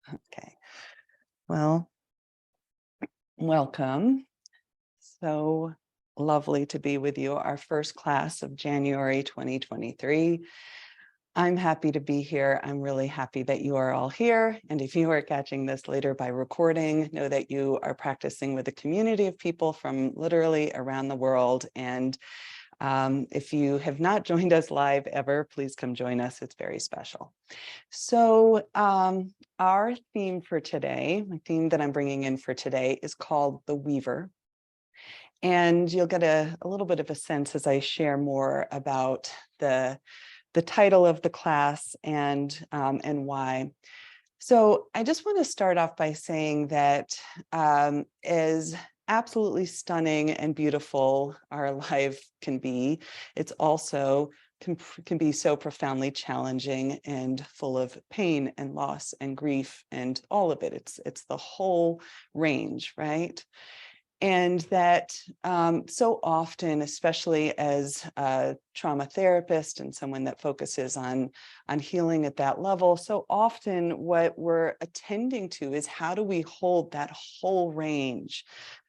Okay, well, welcome. So lovely to be with you, our first class of January 2023. I'm happy to be here. I'm really happy that you are all here. And if you are catching this later by recording, know that you are practicing with a community of people from literally around the world. And if you have not joined us live ever, please come join us. It's very special. So our theme for today, my theme that I'm bringing in for today is called The Weaver. And you'll get a little bit of a sense as I share more about the title of the class and why. So I just want to start off by saying that as absolutely stunning and beautiful our life can be, it's also can be so profoundly challenging and full of pain and loss and grief and all of it. It's the whole range, right? And that so often, especially as a trauma therapist and someone that focuses on healing at that level, so often what we're attending to is how do we hold that whole range,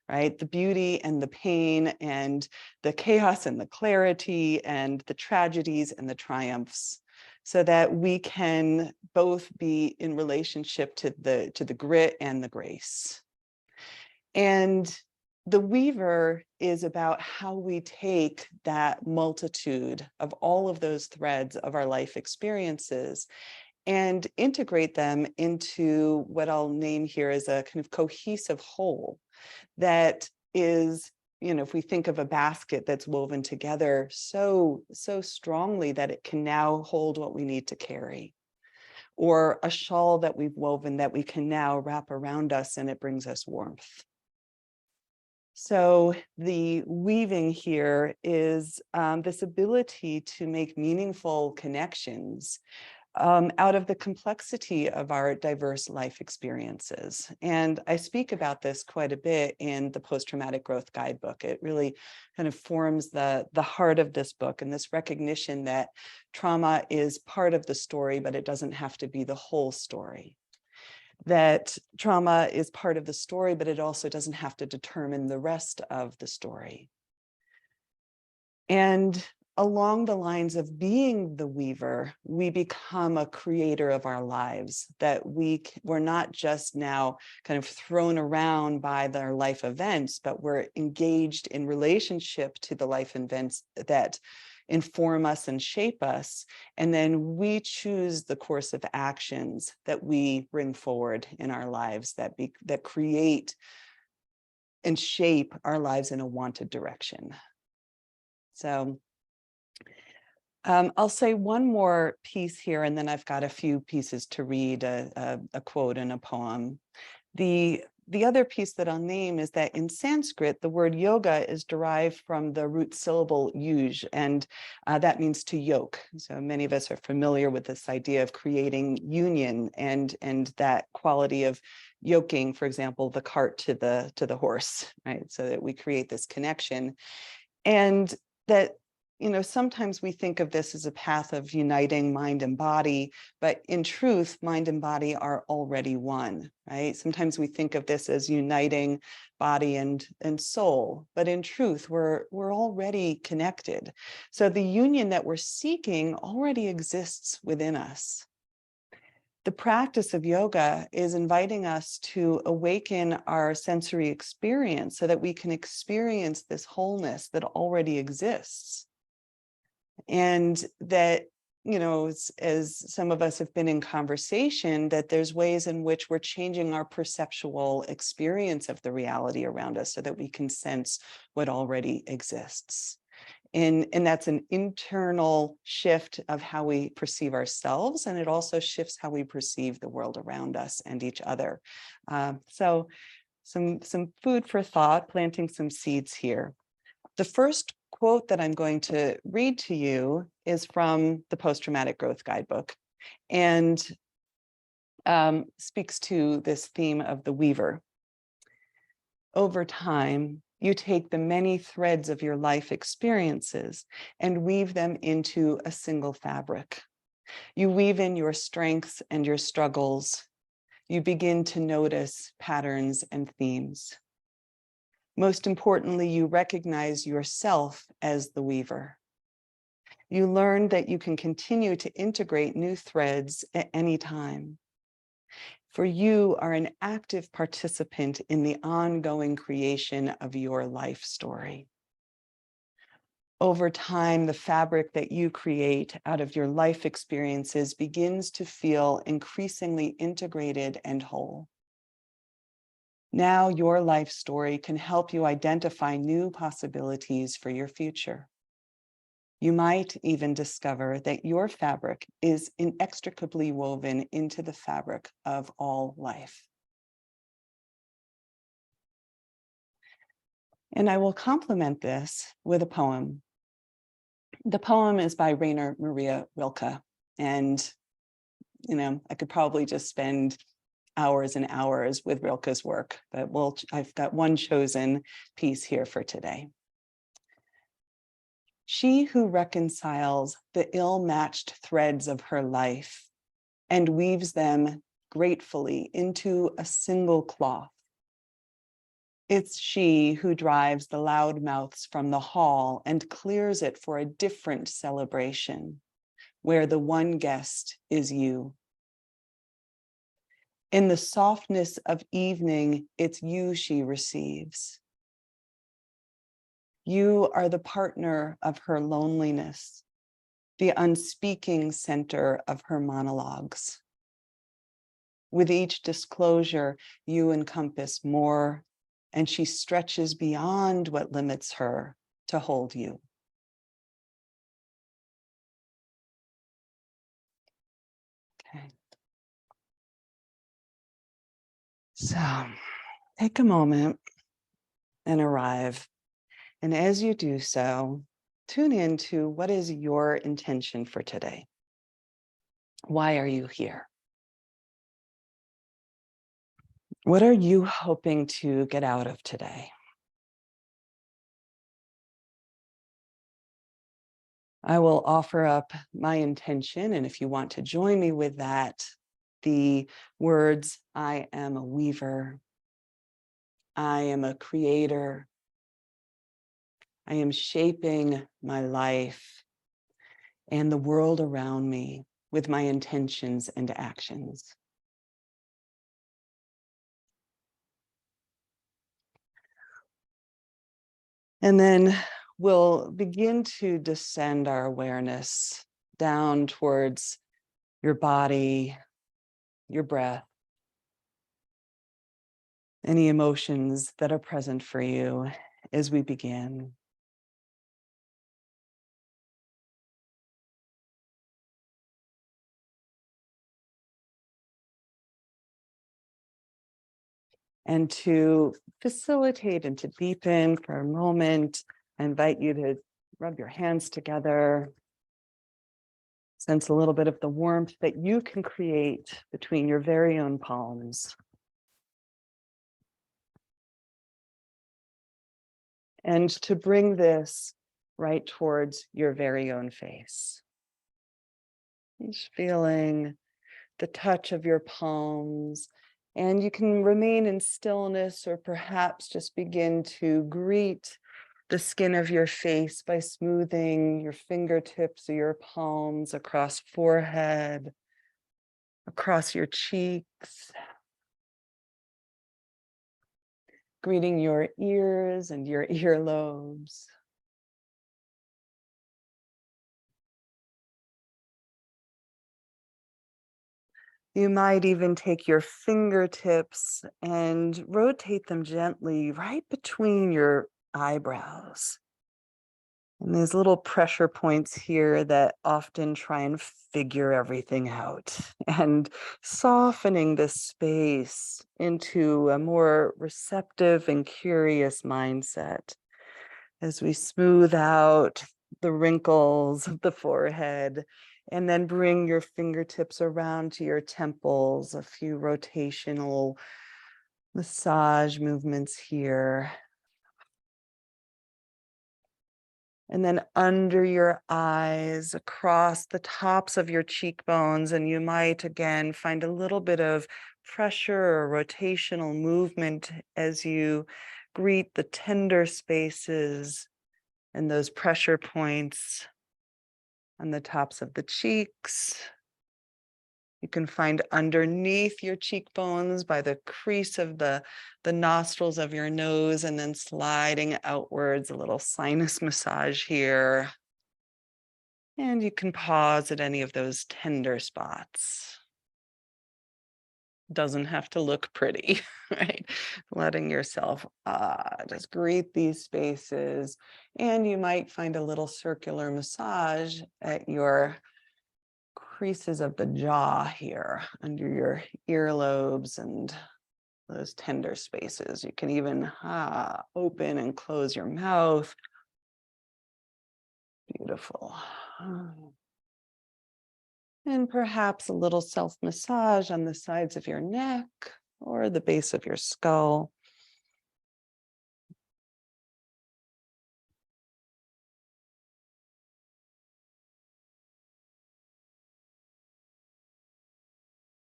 right? The beauty and the pain and the chaos and the clarity and the tragedies and the triumphs, so that we can both be in relationship to the grit and the grace. And the weaver is about how we take that multitude of all of those threads of our life experiences and integrate them into what I'll name here as a kind of cohesive whole that is, if we think of a basket that's woven together so strongly that it can now hold what we need to carry, or a shawl that we've woven that we can now wrap around us and it brings us warmth. So the weaving here is this ability to make meaningful connections out of the complexity of our diverse life experiences. And I speak about this quite a bit in the Post-Traumatic Growth Guidebook. It really kind of forms the heart of this book, and this recognition that trauma is part of the story, but it doesn't have to be the whole story. That trauma is part of the story, but it also doesn't have to determine the rest of the story. And along the lines of being the weaver, we become a creator of our lives, that we're not just now kind of thrown around by their life events, but we're engaged in relationship to the life events that inform us and shape us. And then we choose the course of actions that we bring forward in our lives that create and shape our lives in a wanted direction. So I'll say one more piece here, and then I've got a few pieces to read, a quote and a poem. The other piece that I'll name is that in Sanskrit, the word yoga is derived from the root syllable yuj, and that means to yoke. So many of us are familiar with this idea of creating union and that quality of yoking, for example, the cart to the horse, right? So that we create this connection. And that, sometimes we think of this as a path of uniting mind and body, but in truth, mind and body are already one, right? Sometimes we think of this as uniting body and soul, but in truth, we're already connected. So the union that we're seeking already exists within us. The practice of yoga is inviting us to awaken our sensory experience so that we can experience this wholeness that already exists. And that, as some of us have been in conversation, that there's ways in which we're changing our perceptual experience of the reality around us so that we can sense what already exists. And that's an internal shift of how we perceive ourselves, and it also shifts how we perceive the world around us and each other. So some food for thought, planting some seeds here. The first quote that I'm going to read to you is from the Post-Traumatic Growth Guidebook, and speaks to this theme of the weaver. Over time, you take the many threads of your life experiences and weave them into a single fabric. You weave in your strengths and your struggles, You begin to notice patterns and themes. Most importantly, you recognize yourself as the weaver. You learn that you can continue to integrate new threads at any time. For you are an active participant in the ongoing creation of your life story. Over time, the fabric that you create out of your life experiences begins to feel increasingly integrated and whole. Now your life story can help you identify new possibilities for your future. You might even discover that your fabric is inextricably woven into the fabric of all life. And I will complement this with a poem. The poem is by Rainer Maria Rilke. And, I could probably just spend hours and hours with Rilke's work, but I've got one chosen piece here for today. She who reconciles the ill-matched threads of her life and weaves them gratefully into a single cloth. It's she who drives the loudmouths from the hall and clears it for a different celebration, where the one guest is you. In the softness of evening, it's you she receives. You are the partner of her loneliness, the unspeaking center of her monologues. With each disclosure, you encompass more, and she stretches beyond what limits her to hold you. Okay. So take a moment and arrive. And as you do so, tune into what is your intention for today. Why are you here? What are you hoping to get out of today? I will offer up my intention, and if you want to join me with that, the words, I am a weaver, I am a creator, I am shaping my life and the world around me with my intentions and actions. And then we'll begin to descend our awareness down towards your body, your breath, any emotions that are present for you as we begin. And to facilitate and to deepen for a moment, I invite you to rub your hands together. Sense a little bit of the warmth that you can create between your very own palms. And to bring this right towards your very own face. Just feeling the touch of your palms, and you can remain in stillness or perhaps just begin to greet the skin of your face by smoothing your fingertips or your palms across forehead, across your cheeks, greeting your ears and your earlobes. You might even take your fingertips and rotate them gently right between your eyebrows. And there's little pressure points here that often try and figure everything out, and softening the space into a more receptive and curious mindset as we smooth out the wrinkles of the forehead, and then bring your fingertips around to your temples, a few rotational massage movements here. And then under your eyes, across the tops of your cheekbones. And you might, again, find a little bit of pressure or rotational movement as you greet the tender spaces and those pressure points on the tops of the cheeks. You can find underneath your cheekbones by the crease of the nostrils of your nose, and then sliding outwards, a little sinus massage here. And you can pause at any of those tender spots. Doesn't have to look pretty, right? Letting yourself just greet these spaces. And you might find a little circular massage at your creases of the jaw here, under your earlobes and those tender spaces. You can even open and close your mouth. Beautiful. And perhaps a little self-massage on the sides of your neck or the base of your skull.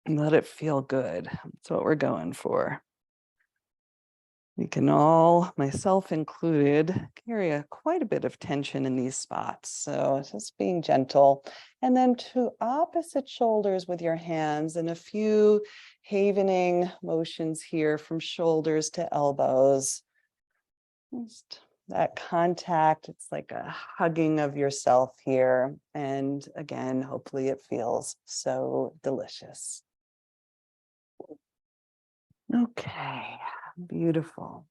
And let it feel good. That's what we're going for. We can all, myself included, carry quite a bit of tension in these spots. So just being gentle. And then to opposite shoulders with your hands, and a few havening motions here from shoulders to elbows. Just that contact, it's like a hugging of yourself here. And again, hopefully it feels so delicious. Okay, beautiful.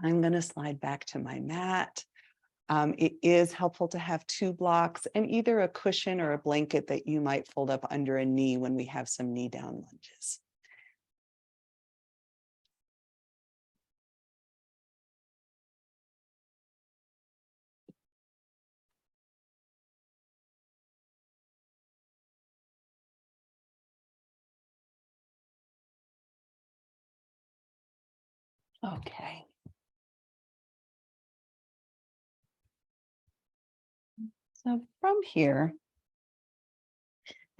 I'm going to slide back to my mat. It is helpful to have 2 blocks and either a cushion or a blanket that you might fold up under a knee when we have some knee down lunges. Okay. So from here,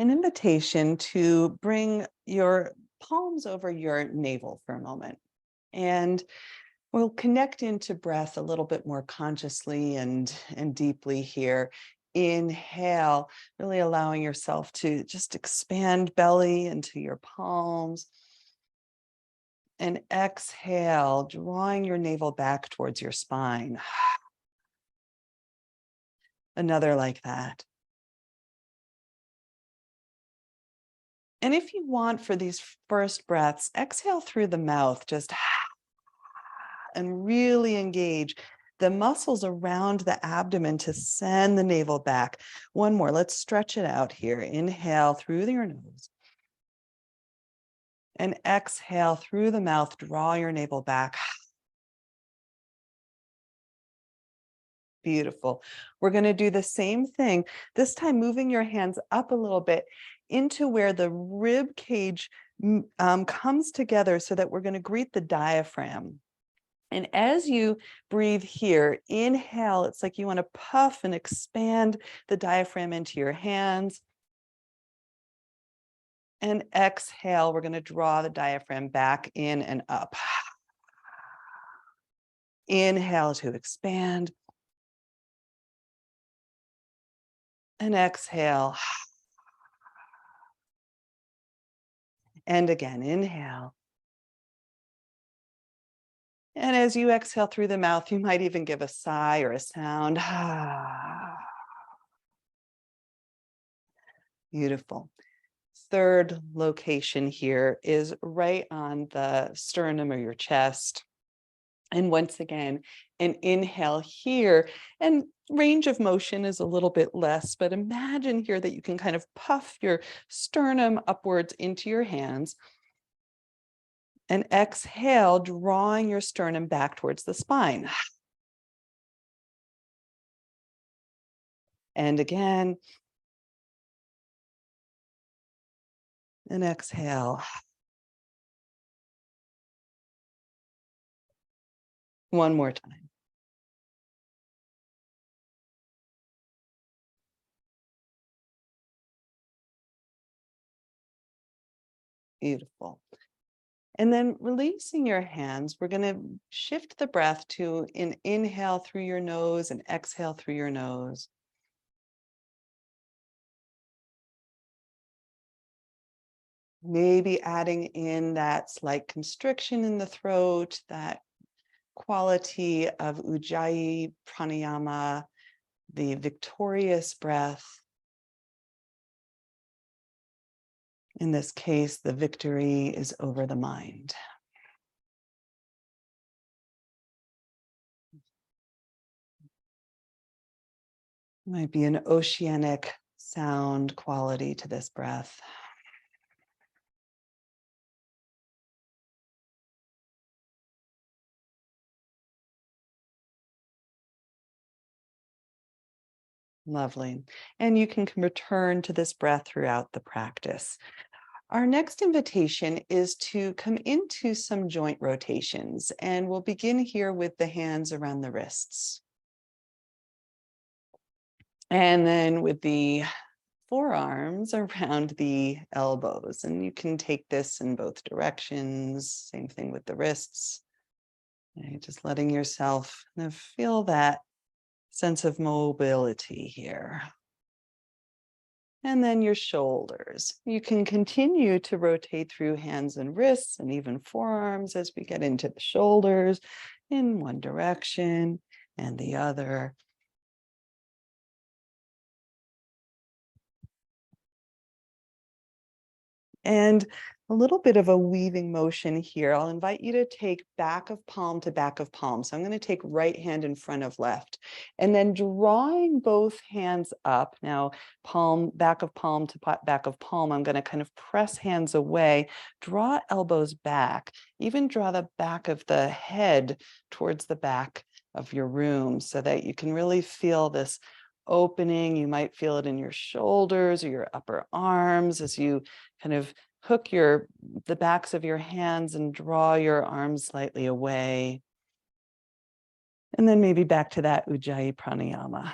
an invitation to bring your palms over your navel for a moment. And we'll connect into breath a little bit more consciously and deeply here. Inhale, really allowing yourself to just expand belly into your palms. And exhale, drawing your navel back towards your spine. Another like that. And if you want, for these first breaths, exhale through the mouth, just and really engage the muscles around the abdomen to send the navel back. One more, let's stretch it out here. Inhale through your nose. And exhale through the mouth, draw your navel back. Beautiful. We're going to do the same thing, this time moving your hands up a little bit into where the rib cage comes together, so that we're going to greet the diaphragm. And as you breathe here, inhale, it's like you want to puff and expand the diaphragm into your hands. And exhale, we're going to draw the diaphragm back in and up. Inhale to expand. And exhale. And again, inhale. And as you exhale through the mouth, you might even give a sigh or a sound. Beautiful. Third location here is right on the sternum or your chest. And once again, an inhale here, and range of motion is a little bit less, but imagine here that you can kind of puff your sternum upwards into your hands. And exhale, drawing your sternum back towards the spine. And again, and exhale. One more time. Beautiful. And then releasing your hands, we're going to shift the breath to an inhale through your nose and exhale through your nose. Maybe adding in that slight constriction in the throat, that quality of ujjayi pranayama, the victorious breath. In this case, the victory is over the mind. Might be an oceanic sound quality to this breath. Lovely. And you can return to this breath throughout the practice. Our next invitation is to come into some joint rotations, and we'll begin here with the hands around the wrists. And then with the forearms around the elbows, and you can take this in both directions. Same thing with the wrists. Okay, just letting yourself kind of feel that sense of mobility here. And then your shoulders. You can continue to rotate through hands and wrists and even forearms as we get into the shoulders in one direction and the other. And a little bit of a weaving motion here. I'll invite you to take back of palm to back of palm. So I'm going to take right hand in front of left, and then drawing both hands up. Now, back of palm to back of palm, I'm going to kind of press hands away, draw elbows back, even draw the back of the head towards the back of your room so that you can really feel this opening. You might feel it in your shoulders or your upper arms as you kind of hook the backs of your hands and draw your arms slightly away. And then maybe back to that ujjayi pranayama.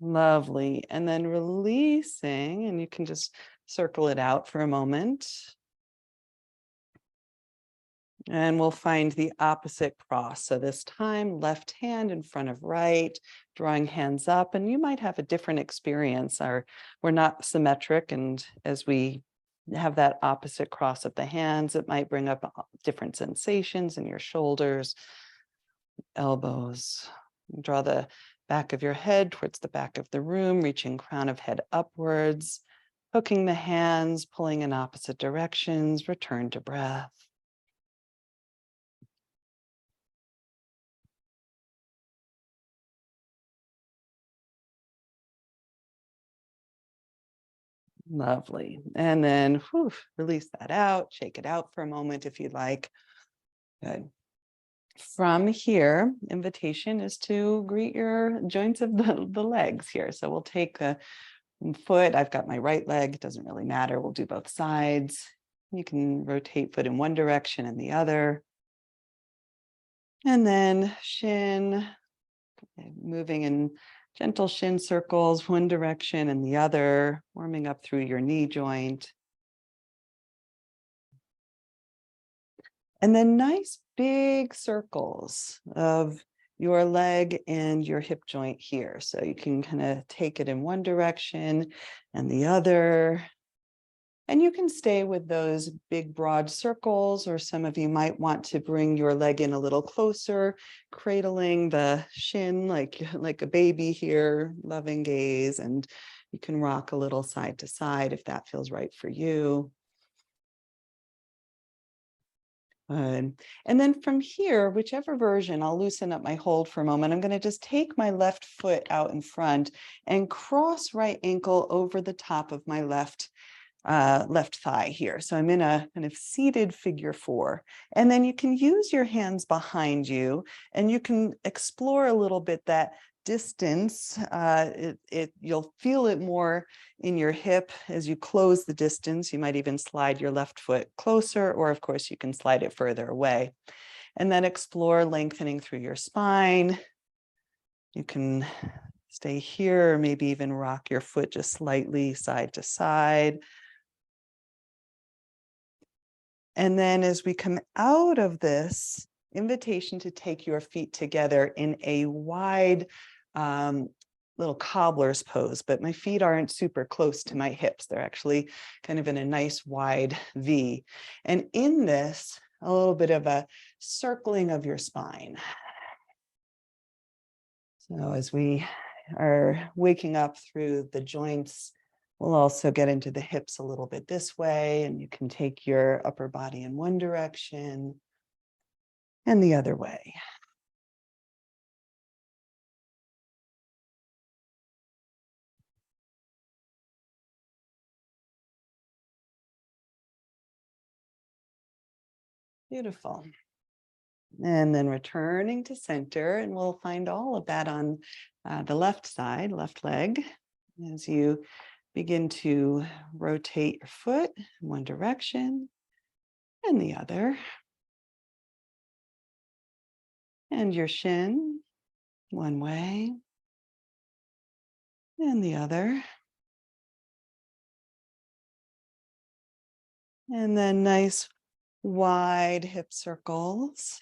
Lovely. And then releasing, and you can just circle it out for a moment. And we'll find the opposite cross. So this time, left hand in front of right, drawing hands up, and you might have a different experience. We're not symmetric, and as we have that opposite cross of the hands, it might bring up different sensations in your shoulders, elbows. Draw the back of your head towards the back of the room, reaching crown of head upwards, hooking the hands, pulling in opposite directions, return to breath. Lovely. And then release that out, shake it out for a moment if you'd like. Good. From here, invitation is to greet your joints of the legs here. So we'll take the foot. I've got my right leg. It doesn't really matter. We'll do both sides. You can rotate foot in one direction and the other. And then shin, moving in gentle shin circles, one direction and the other, warming up through your knee joint. And then nice big circles of your leg and your hip joint here. So you can kind of take it in one direction and the other. And you can stay with those big broad circles, or some of you might want to bring your leg in a little closer, cradling the shin like a baby here, loving gaze. And you can rock a little side to side if that feels right for you. Good. And then from here, whichever version, I'll loosen up my hold for a moment. I'm going to just take my left foot out in front and cross right ankle over the top of my left thigh here. So I'm in a kind of seated figure 4. And then you can use your hands behind you, and you can explore a little bit that distance. You'll feel it more in your hip as you close the distance. You might even slide your left foot closer, or of course you can slide it further away. And then explore lengthening through your spine. You can stay here, or maybe even rock your foot just slightly side to side. And then as we come out of this, invitation to take your feet together in a wide little cobbler's pose, but my feet aren't super close to my hips. They're actually kind of in a nice wide V. And in this, a little bit of a circling of your spine. So as we are waking up through the joints, we'll also get into the hips a little bit this way, and you can take your upper body in one direction and the other way. Beautiful. And then returning to center, and we'll find all of that on the left side, left leg, as you begin to rotate your foot in one direction and the other. And your shin one way and the other. And then nice wide hip circles.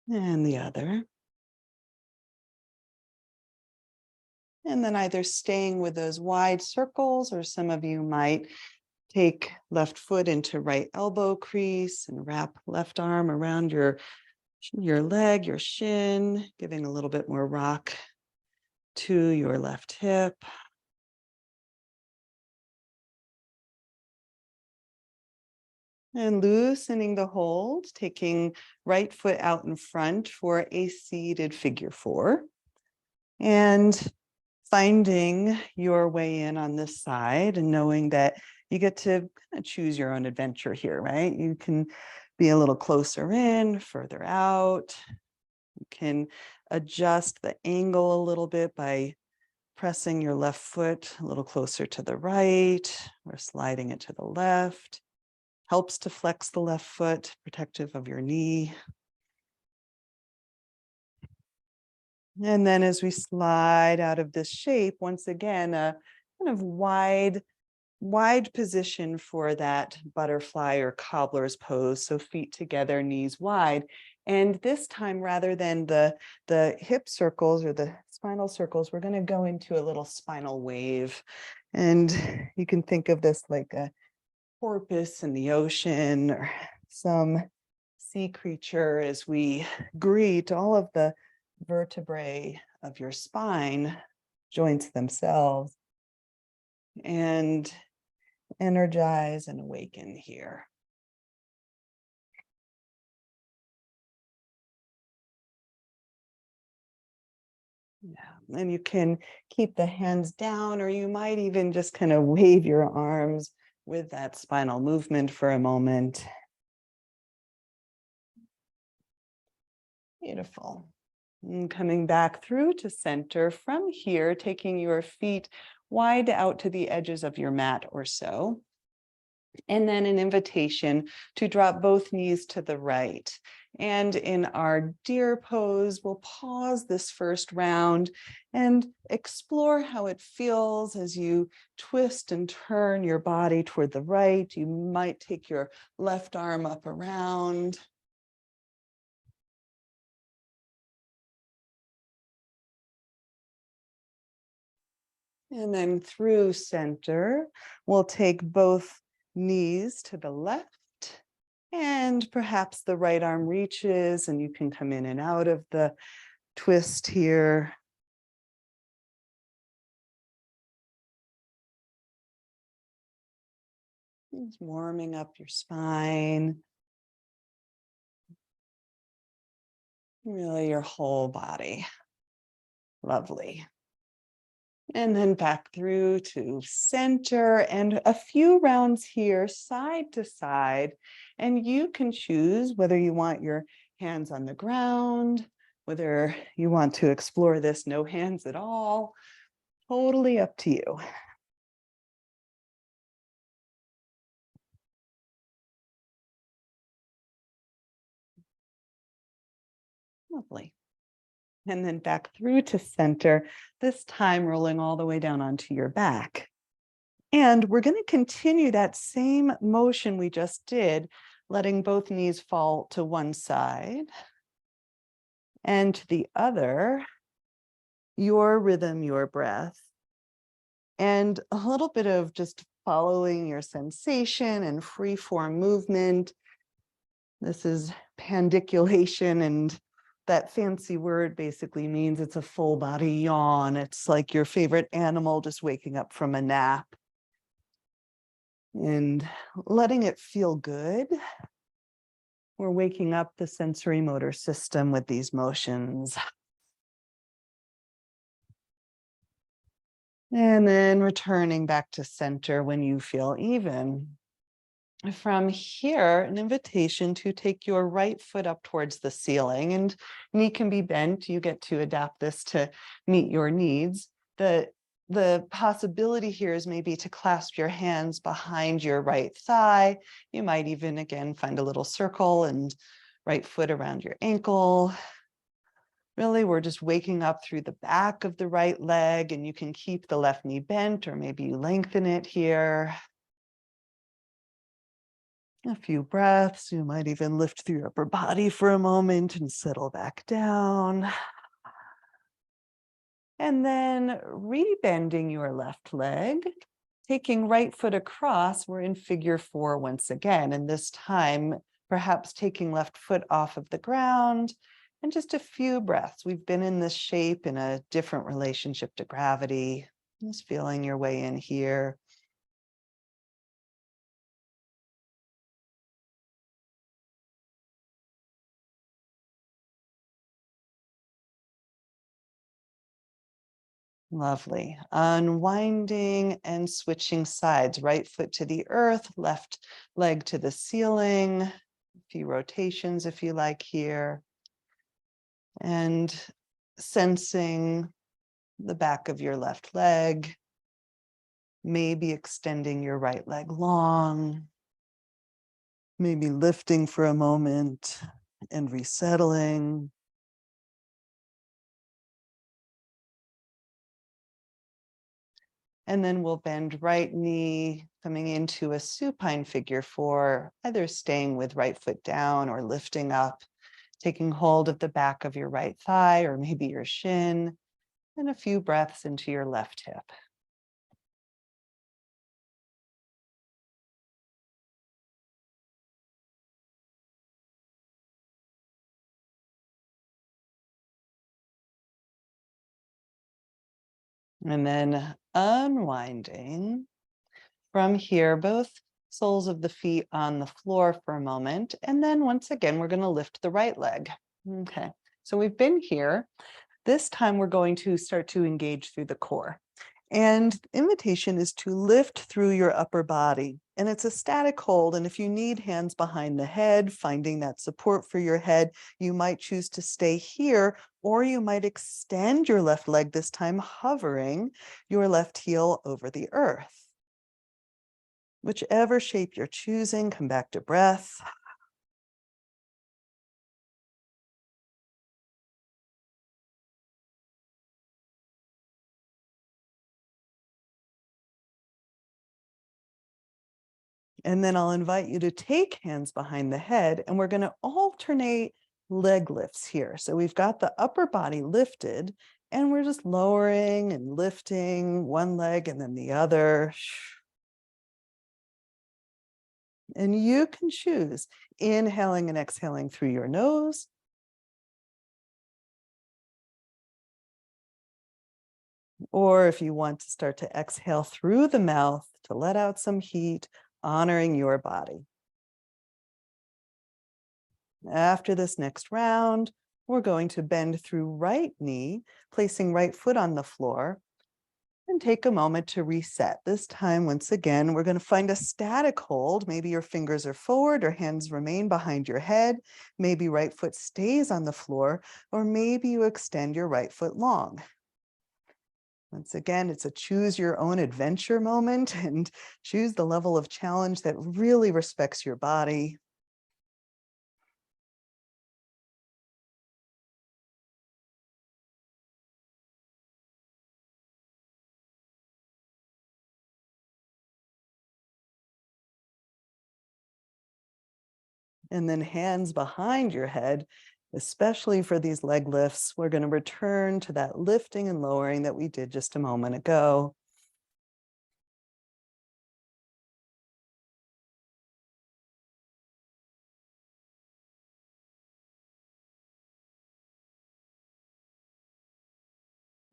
And the other. And then either staying with those wide circles, or some of you might take left foot into right elbow crease and wrap left arm around your leg, your shin, giving a little bit more rock to your left hip. And loosening the hold, taking right foot out in front for a seated figure four. And finding your way in on this side and knowing that you get to kind of choose your own adventure here, right? You can be a little closer in, further out. You can adjust the angle a little bit by pressing your left foot a little closer to the right or sliding it to the left. Helps to flex the left foot, protective of your knee. And then as we slide out of this shape, once again, a kind of wide position for that butterfly or cobbler's pose. So feet together, knees wide. And this time, rather than the hip circles or the spinal circles, we're going to go into a little spinal wave. And you can think of this like a porpoise in the ocean or some sea creature as we greet all of the vertebrae of your spine, joints themselves, and energize and awaken here. Yeah, and you can keep the hands down, or you might even just kind of wave your arms with that spinal movement for a moment. Beautiful. And coming back through to center from here, taking your feet wide out to the edges of your mat or so. And then an invitation to drop both knees to the right. And in our deer pose, we'll pause this first round and explore how it feels as you twist and turn your body toward the right. You might take your left arm up around. And then through center, we'll take both knees to the left, and perhaps the right arm reaches and you can come in and out of the twist here. Just warming up your spine, really your whole body. Lovely. And then back through to center, and a few rounds here, side to side. And you can choose whether you want your hands on the ground, whether you want to explore this no hands at all. Totally up to you. Lovely. And then back through to center, this time rolling all the way down onto your back. And we're going to continue that same motion we just did, letting both knees fall to one side and to the other, your rhythm, your breath, and a little bit of just following your sensation and free form movement. This is pandiculation, and that fancy word basically means it's a full body yawn. It's like your favorite animal just waking up from a nap and letting it feel good. We're waking up the sensory motor system with these motions. And then returning back to center when you feel even. From here, an invitation to take your right foot up towards the ceiling, and knee can be bent. You get to adapt this to meet your needs. The possibility here is maybe to clasp your hands behind your right thigh. You might even, again, find a little circle and right foot around your ankle. Really, we're just waking up through the back of the right leg, and you can keep the left knee bent, or maybe you lengthen it here. A few breaths. You might even lift through your upper body for a moment and settle back down. And then rebending your left leg, taking right foot across. We're in figure 4 once again, and this time perhaps taking left foot off of the ground, and just a few breaths. We've been in this shape in a different relationship to gravity. Just feeling your way in here. Lovely. Unwinding and switching sides, right foot to the earth, left leg to the ceiling. A few rotations if you like here. And sensing the back of your left leg, maybe extending your right leg long, maybe lifting for a moment and resettling. And then we'll bend right knee, coming into a supine figure 4, either staying with right foot down or lifting up, taking hold of the back of your right thigh or maybe your shin, and a few breaths into your left hip. And then unwinding. From here, both soles of the feet on the floor for a moment. And then once again, we're going to lift the right leg. Okay, so we've been here. This time we're going to start to engage through the core. And the invitation is to lift through your upper body. And it's a static hold. And if you need hands behind the head, finding that support for your head, you might choose to stay here, or you might extend your left leg, this time hovering your left heel over the earth. Whichever shape you're choosing, come back to breath. And then I'll invite you to take hands behind the head, and we're going to alternate leg lifts here. So we've got the upper body lifted, and we're just lowering and lifting one leg and then the other. And you can choose inhaling and exhaling through your nose, or if you want to start to exhale through the mouth to let out some heat, honoring your body. After this next round, we're going to bend through right knee, placing right foot on the floor, and take a moment to reset. This time, once again, we're going to find a static hold. Maybe your fingers are forward or hands remain behind your head. Maybe right foot stays on the floor, or maybe you extend your right foot long. Once again, it's a choose your own adventure moment, and choose the level of challenge that really respects your body. and then hands behind your head, especially for these leg lifts. We're going to return to that lifting and lowering that we did just a moment ago.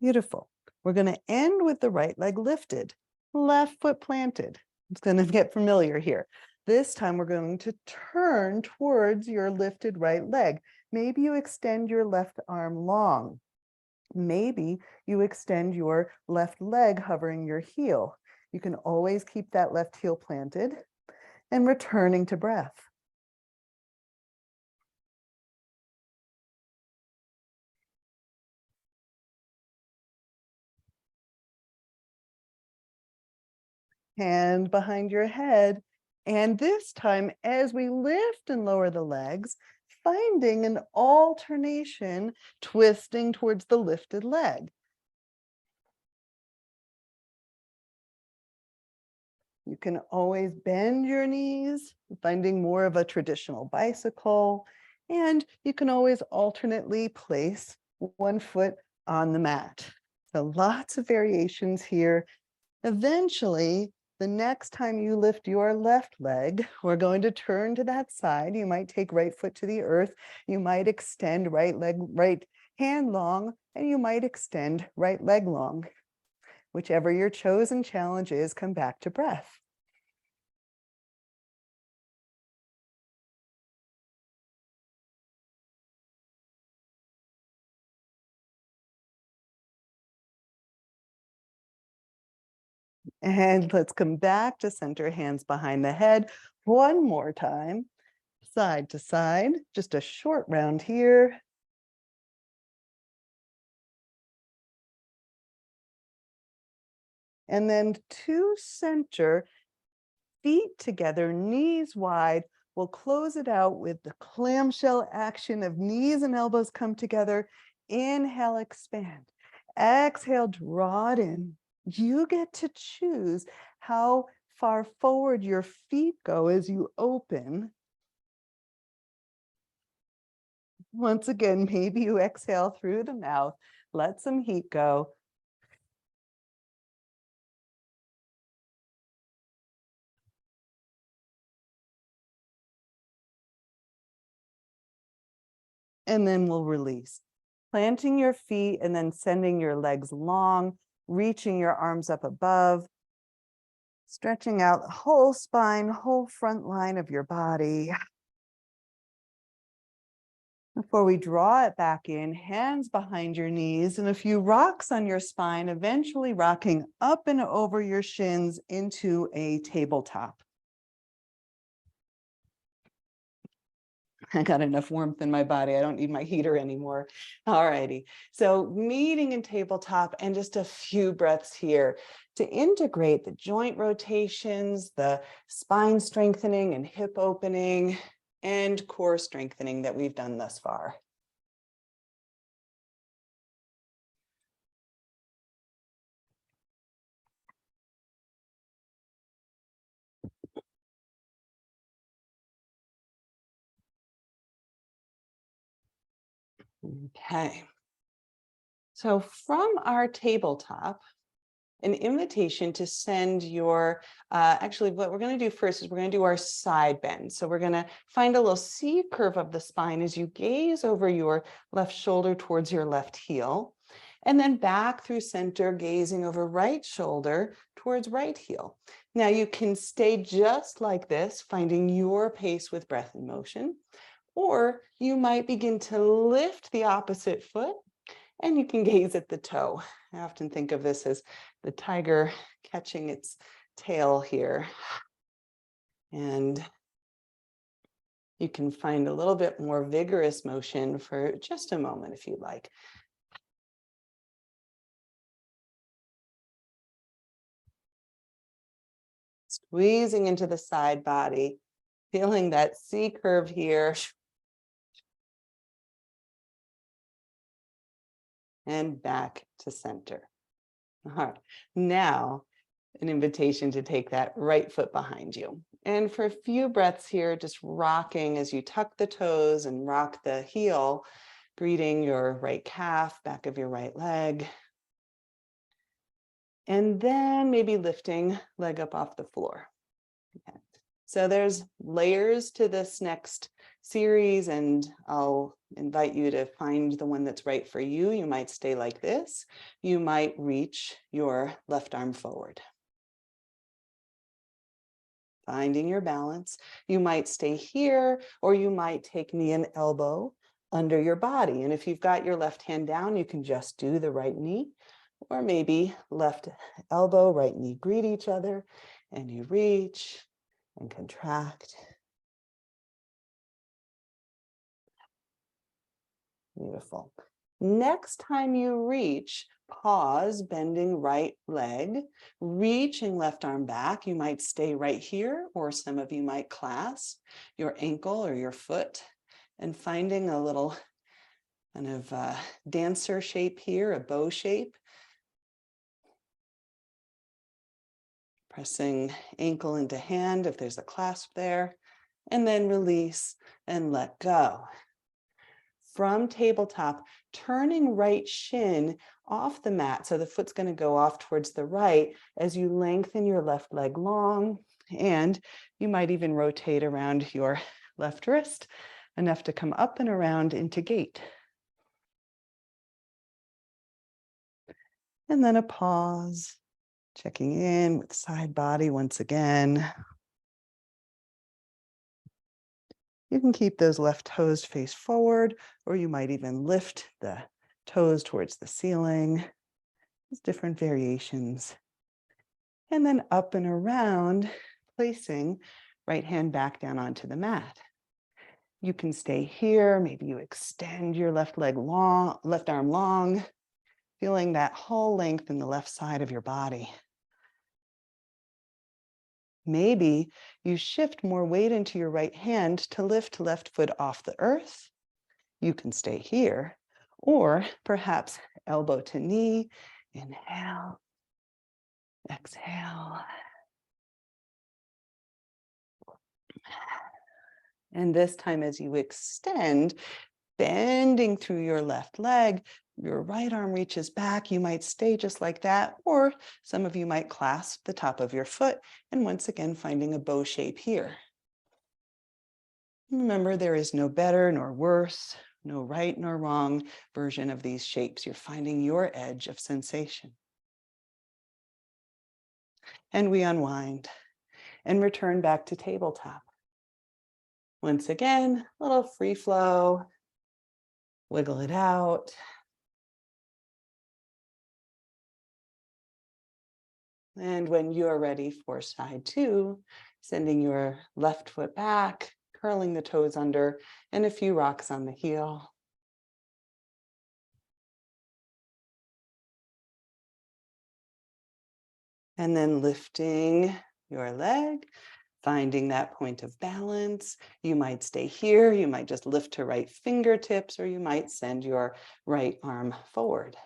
Beautiful. We're going to end with the right leg lifted, left foot planted. It's going to get familiar here. This time we're going to turn towards your lifted right leg. Maybe you extend your left arm long. Maybe you extend your left leg hovering your heel. You can always keep that left heel planted and returning to breath. Hand behind your head. And this time, as we lift and lower the legs, finding an alternation, twisting towards the lifted leg. You can always bend your knees, finding more of a traditional bicycle, and you can always alternately place one foot on the mat. So lots of variations here. Eventually, the next time you lift your left leg, we're going to turn to that side. You might take right foot to the earth. You might extend right leg, right hand long, and you might extend right leg long. Whichever your chosen challenge is, come back to breath. And let's come back to center, hands behind the head. One more time, side to side, just a short round here. And then to center, feet together, knees wide. We'll close it out with the clamshell action of knees and elbows come together. Inhale, expand. Exhale, draw it in. You get to choose how far forward your feet go as you open. Once again, maybe you exhale through the mouth, let some heat go. And then we'll release. Planting your feet and then sending your legs long, reaching your arms up above, stretching out the whole spine, whole front line of your body. Before we draw it back in, hands behind your knees and a few rocks on your spine, eventually rocking up and over your shins into a tabletop. I got enough warmth in my body. I don't need my heater anymore. All righty. So meeting in tabletop and just a few breaths here to integrate the joint rotations, the spine strengthening and hip opening, and core strengthening that we've done thus far. Okay. So from our tabletop, an invitation to send your, actually what we're going to do first is we're going to do our side bend. So we're going to find a little C curve of the spine as you gaze over your left shoulder towards your left heel, and then back through center, gazing over right shoulder towards right heel. Now you can stay just like this, finding your pace with breath and motion, or you might begin to lift the opposite foot and you can gaze at the toe. I often think of this as the tiger catching its tail here. And you can find a little bit more vigorous motion for just a moment if you'd like. Squeezing into the side body, feeling that C curve here. And back to center. All right, now an invitation to take that right foot behind you. And for a few breaths here, just rocking as you tuck the toes and rock the heel, greeting your right calf, back of your right leg. And then maybe lifting leg up off the floor. Okay. So there's layers to this next series, and I'll invite you to find the one that's right for you. You might stay like this. You might reach your left arm forward. Finding your balance. You might stay here, or you might take knee and elbow under your body. And if you've got your left hand down, you can just do the right knee, or maybe left elbow, right knee greet each other, and you reach and contract. Beautiful. Next time you reach, pause, bending right leg, reaching left arm back. You might stay right here, or some of you might clasp your ankle or your foot, and finding a little kind of dancer shape here, a bow shape. Pressing ankle into hand if there's a clasp there, and then release and let go. From tabletop, turning right shin off the mat. So the foot's going to go off towards the right as you lengthen your left leg long, and you might even rotate around your left wrist enough to come up and around into gate. And then a pause, checking in with side body once again. You can keep those left toes face forward, or you might even lift the toes towards the ceiling. There's different variations. And then up and around, placing right hand back down onto the mat. You can stay here. Maybe you extend your left leg long, left arm long, feeling that whole length in the left side of your body. Maybe you shift more weight into your right hand to lift left foot off the earth. You can stay here, or perhaps elbow to knee. Inhale, exhale. And this time, as you extend, bending through your left leg, your right arm reaches back. You might stay just like that, or some of you might clasp the top of your foot, and once again, finding a bow shape here. Remember, there is no better nor worse, no right nor wrong version of these shapes. You're finding your edge of sensation. And we unwind and return back to tabletop. Once again, a little free flow, wiggle it out. And when you're ready for side two, sending your left foot back, curling the toes under, and a few rocks on the heel. And then lifting your leg, finding that point of balance. You might stay here, you might just lift to right fingertips, or you might send your right arm forward.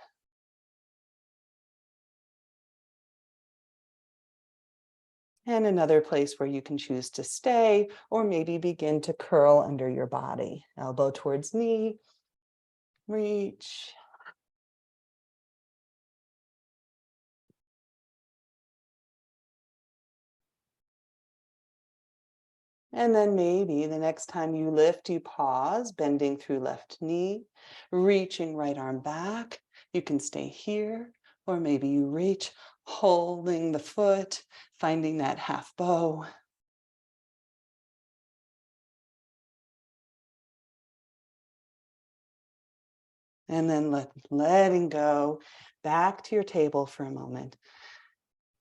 And another place where you can choose to stay, or maybe begin to curl under your body. Elbow towards knee, reach. And then maybe the next time you lift, you pause, bending through left knee, reaching right arm back. You can stay here, or maybe you reach, holding the foot, finding that half bow. And then letting go back to your table for a moment.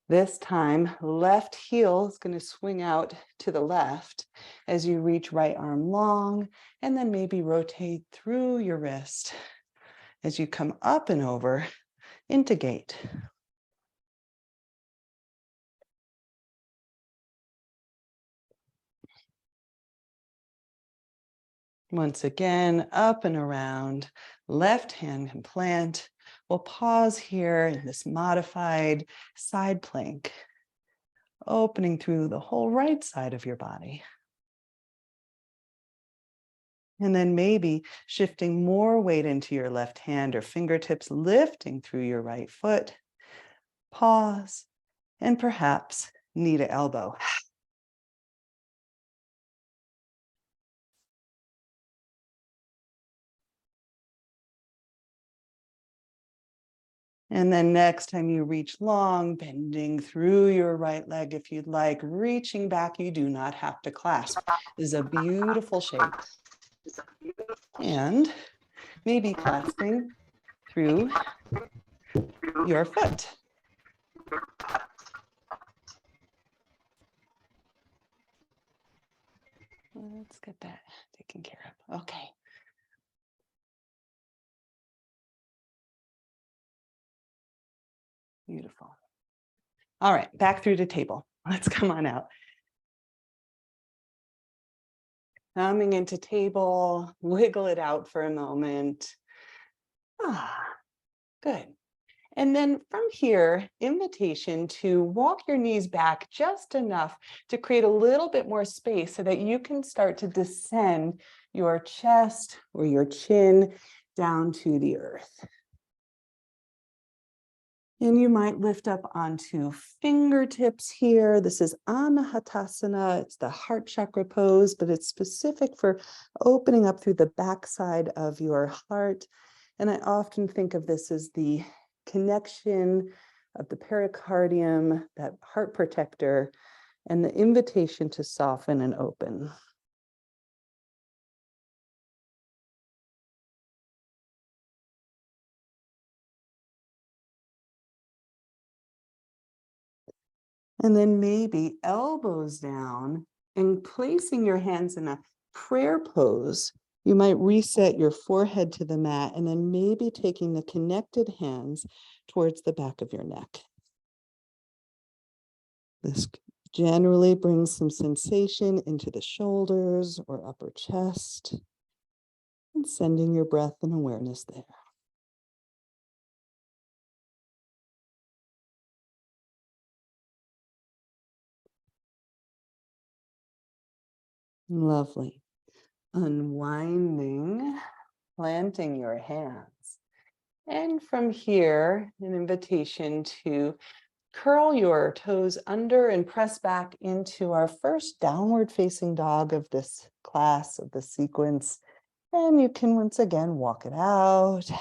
This time, left heel is going to swing out to the left as you reach right arm long, and then maybe rotate through your wrist as you come up and over into gate. Once again, up and around, left hand can plant. We'll pause here in this modified side plank. opening through the whole right side of your body. And then maybe shifting more weight into your left hand or fingertips, lifting through your right foot. Pause, and perhaps knee to elbow. And then next time you reach long, bending through your right leg if you'd like, reaching back, you do not have to clasp. This is a beautiful shape. And maybe clasping through your foot. Let's get that taken care of. Okay. Beautiful. All right, back through the table. Let's come on out. Coming into table, wiggle it out for a moment. Good. And then from here, invitation to walk your knees back just enough to create a little bit more space so that you can start to descend your chest or your chin down to the earth. And you might lift up onto fingertips here. This is Anahatasana. It's the heart chakra pose, but it's specific for opening up through the backside of your heart. And I often think of this as the connection of the pericardium, that heart protector, and the invitation to soften and open. And then maybe elbows down and placing your hands in a prayer pose. You might reset your forehead to the mat and then maybe taking the connected hands towards the back of your neck. This generally brings some sensation into the shoulders or upper chest and sending your breath and awareness there. Lovely. Unwinding, planting your hands. And from here, an invitation to curl your toes under and press back into our first downward facing dog of this class, of the sequence. And you can once again walk it out.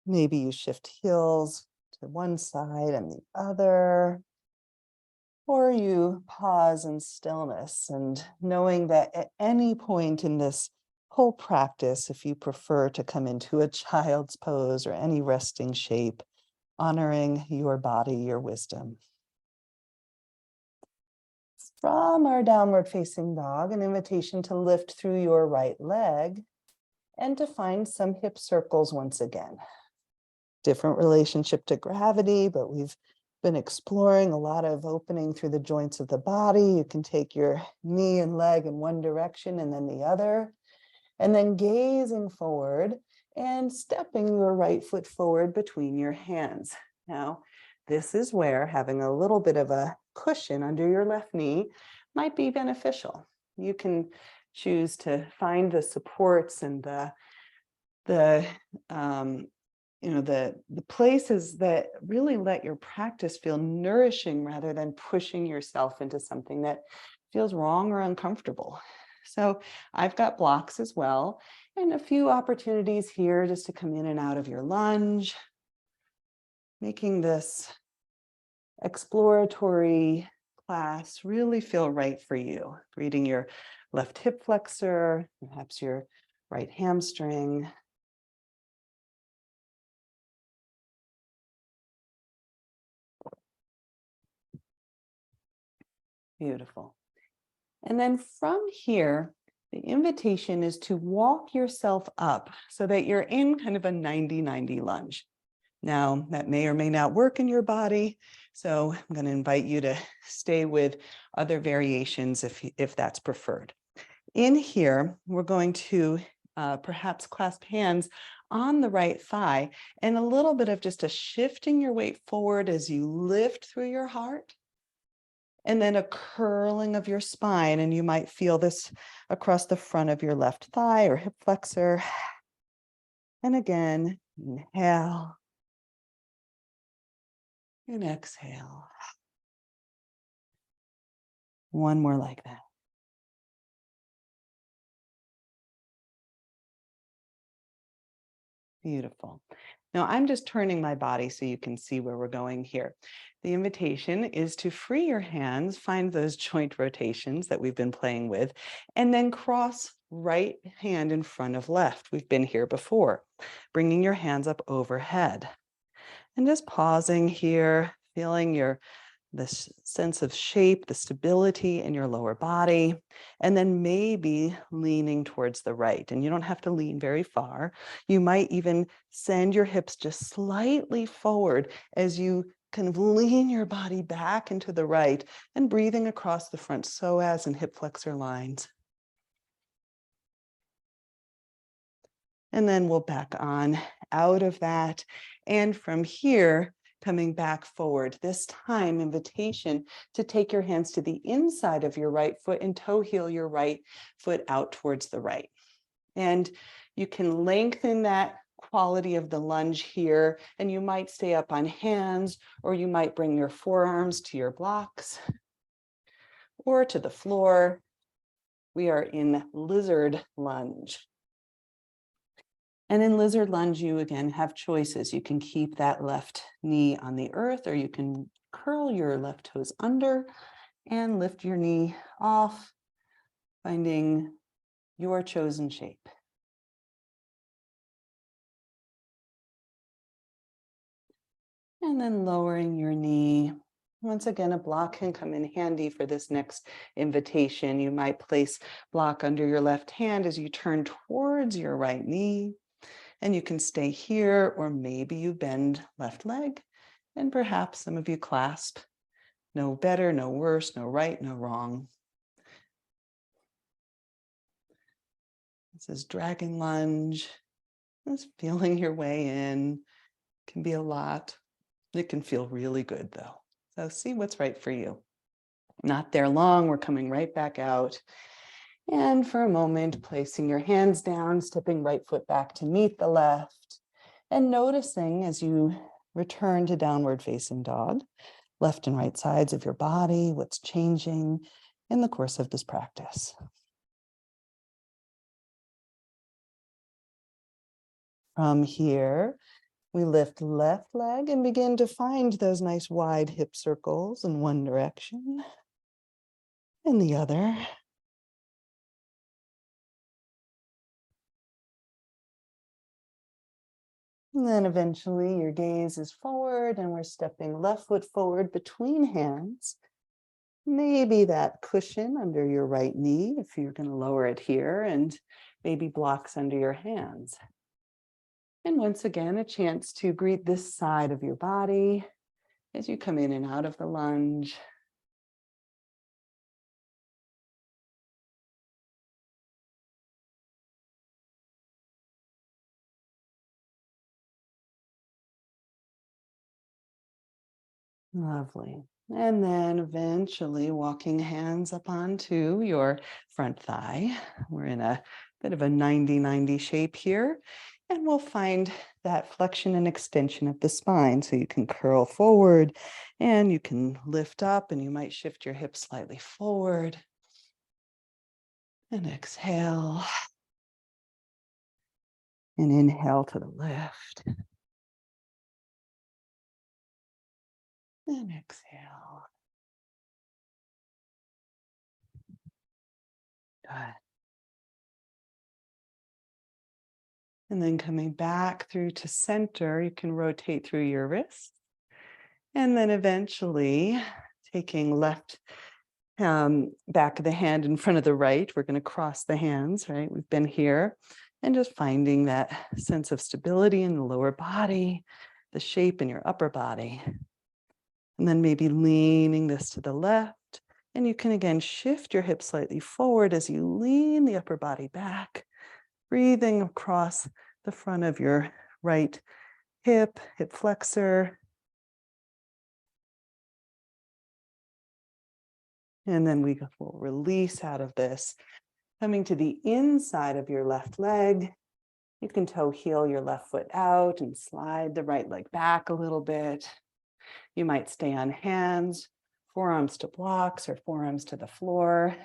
Maybe you shift heels to one side and the other. Or you pause in stillness and knowing that at any point in this whole practice, if you prefer to come into a child's pose or any resting shape, honoring your body, your wisdom. From our downward facing dog, an invitation to lift through your right leg and to find some hip circles once again. Different relationship to gravity, but we've been exploring a lot of opening through the joints of the body. You can take your knee and leg in one direction and then the other, and then gazing forward and stepping your right foot forward between your hands. Now, this is where having a little bit of a cushion under your left knee might be beneficial. You can choose to find the supports and the places that really let your practice feel nourishing rather than pushing yourself into something that feels wrong or uncomfortable. So I've got blocks as well, and a few opportunities here just to come in and out of your lunge, making this exploratory class really feel right for you. Reading your left hip flexor, perhaps your right hamstring. Beautiful. And then from here, the invitation is to walk yourself up so that you're in kind of a 90-90 lunge. Now, that may or may not work in your body, so I'm going to invite you to stay with other variations if that's preferred. In here, we're going to perhaps clasp hands on the right thigh, and a little bit of just a shifting your weight forward as you lift through your heart. And then a curling of your spine, and you might feel this across the front of your left thigh or hip flexor. And again, inhale and exhale. One more like that. Beautiful. Now I'm just turning my body so you can see where we're going here. The invitation is to free your hands, find those joint rotations that we've been playing with, and then cross right hand in front of left. We've been here before, bringing your hands up overhead. And just pausing here, feeling this sense of shape, the stability in your lower body, and then maybe leaning towards the right. And you don't have to lean very far. You might even send your hips just slightly forward as you kind of lean your body back into the right and breathing across the front psoas and hip flexor lines. And then we'll back on out of that. And from here, coming back forward, this time invitation to take your hands to the inside of your right foot and toe heel your right foot out towards the right. And you can lengthen that quality of the lunge here, and you might stay up on hands, or you might bring your forearms to your blocks or to the floor. We are in lizard lunge. And in lizard lunge, you again have choices. You can keep that left knee on the earth, or you can curl your left toes under and lift your knee off, finding your chosen shape. And then lowering your knee. Once again, a block can come in handy for this next invitation. You might place block under your left hand as you turn towards your right knee. And you can stay here, or maybe you bend left leg, and perhaps some of you clasp. No better, no worse, no right, no wrong. This is dragon lunge. Just feeling your way in. Can be a lot. It can feel really good though. So see what's right for you. Not there long, we're coming right back out. And for a moment, placing your hands down, stepping right foot back to meet the left, and noticing as you return to downward facing dog, left and right sides of your body, what's changing in the course of this practice. From here, we lift left leg and begin to find those nice wide hip circles in one direction and the other. And then eventually your gaze is forward and we're stepping left foot forward between hands. Maybe that cushion under your right knee if you're going to lower it here, and maybe blocks under your hands. And once again, a chance to greet this side of your body as you come in and out of the lunge. Lovely. And then eventually walking hands up onto your front thigh. We're in a bit of a 90-90 shape here. And we'll find that flexion and extension of the spine. So you can curl forward and you can lift up, and you might shift your hips slightly forward. And exhale. And inhale to the left. And exhale. Good. And then coming back through to center, you can rotate through your wrists. And then eventually taking left back of the hand in front of the right, we're going to cross the hands, right? We've been here. And just finding that sense of stability in the lower body, the shape in your upper body. And then maybe leaning this to the left. And you can again shift your hips slightly forward as you lean the upper body back, breathing across the front of your right hip flexor. And then we will release out of this, coming to the inside of your left leg. You can toe heel your left foot out and slide the right leg back a little bit. You might stay on hands, forearms to blocks or forearms to the floor.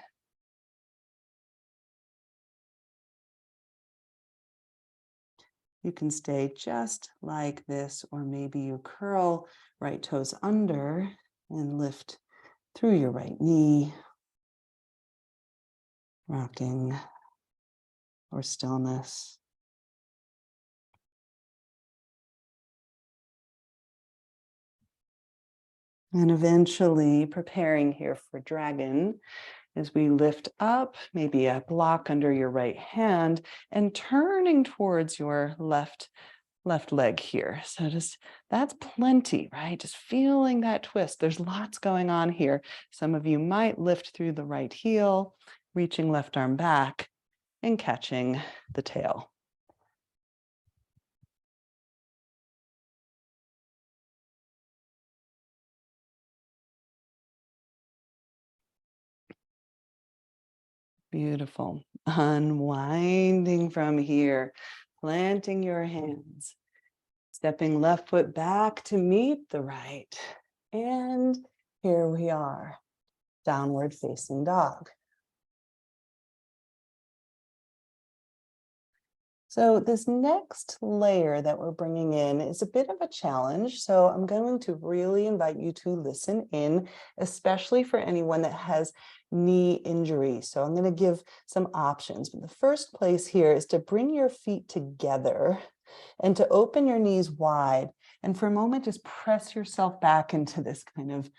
You can stay just like this, or maybe you curl right toes under and lift through your right knee, rocking or stillness. And eventually preparing here for dragon as we lift up, maybe a block under your right hand and turning towards your left leg here. So just, that's plenty, right? Just feeling that twist. There's lots going on here. Some of you might lift through the right heel, reaching left arm back and catching the tail. Beautiful. Unwinding from here, planting your hands, stepping left foot back to meet the right. And here we are, downward facing dog. So this next layer that we're bringing in is a bit of a challenge. So I'm going to really invite you to listen in, especially for anyone that has knee injury. So I'm going to give some options. But the first place here is to bring your feet together and to open your knees wide. And for a moment, just press yourself back into this kind of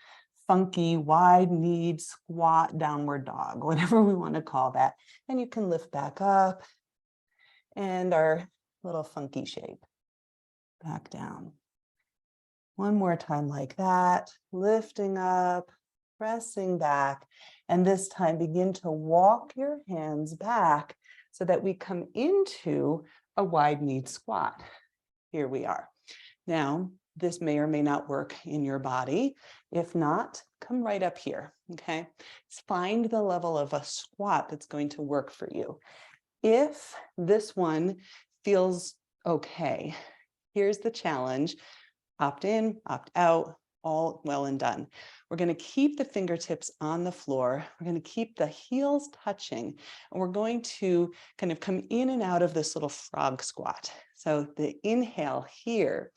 funky, wide-kneed squat downward dog, whatever we want to call that. And you can lift back up. And our little funky shape back down. One more time like that, lifting up, pressing back, and this time begin to walk your hands back so that we come into a wide-kneed squat. Here we are. Now, this may or may not work in your body. If not, come right up here, okay? Find the level of a squat that's going to work for you. If this one feels okay, here's the challenge. Opt in, opt out, all well and done. We're going to keep the fingertips on the floor. We're going to keep the heels touching, and we're going to kind of come in and out of this little frog squat. So the inhale here.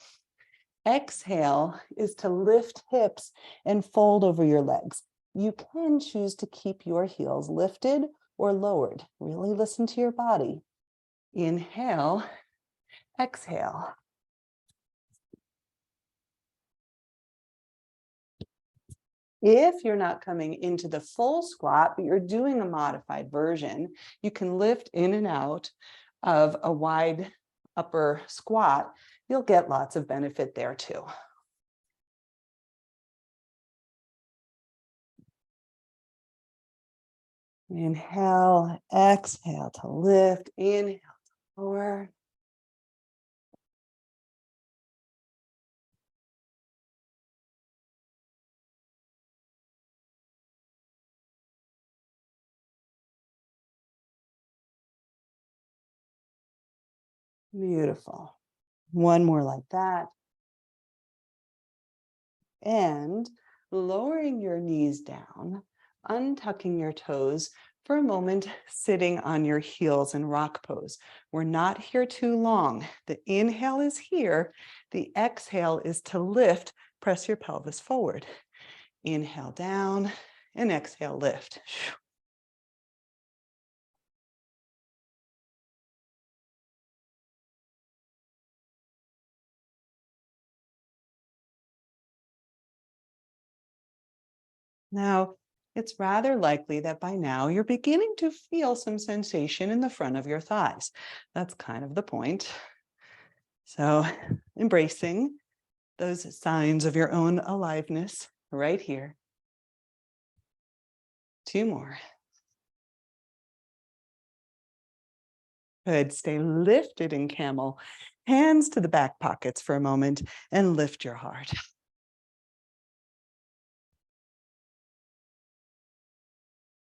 Exhale is to lift hips and fold over your legs. You can choose to keep your heels lifted or lowered. Really listen to your body. Inhale, exhale. If you're not coming into the full squat, but you're doing a modified version, you can lift in and out of a wide upper squat. You'll get lots of benefit there too. Inhale, exhale to lift, inhale to lower. Beautiful. One more like that. And lowering your knees down, untucking your toes for a moment, sitting on your heels in rock pose. We're not here too long. The inhale is here. The exhale is to lift, press your pelvis forward. Inhale down and exhale, lift. Now, it's rather likely that by now you're beginning to feel some sensation in the front of your thighs. That's kind of the point. So embracing those signs of your own aliveness right here. Two more. Good. Stay lifted in camel. Hands to the back pockets for a moment and lift your heart.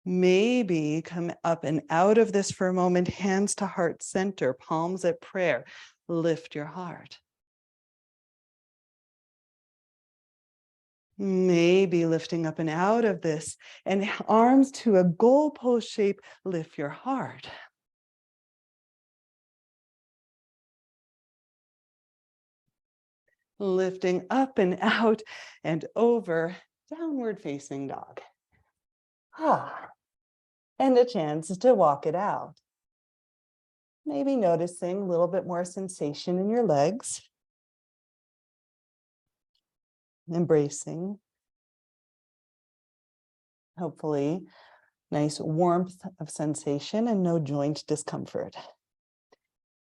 Maybe come up and out of this for a moment, hands to heart center, palms at prayer. Lift your heart. Maybe lifting up and out of this and arms to a goalpost shape, lift your heart. Lifting up and out and over, downward facing dog. And a chance to walk it out. Maybe noticing a little bit more sensation in your legs. Embracing. Hopefully, nice warmth of sensation and no joint discomfort.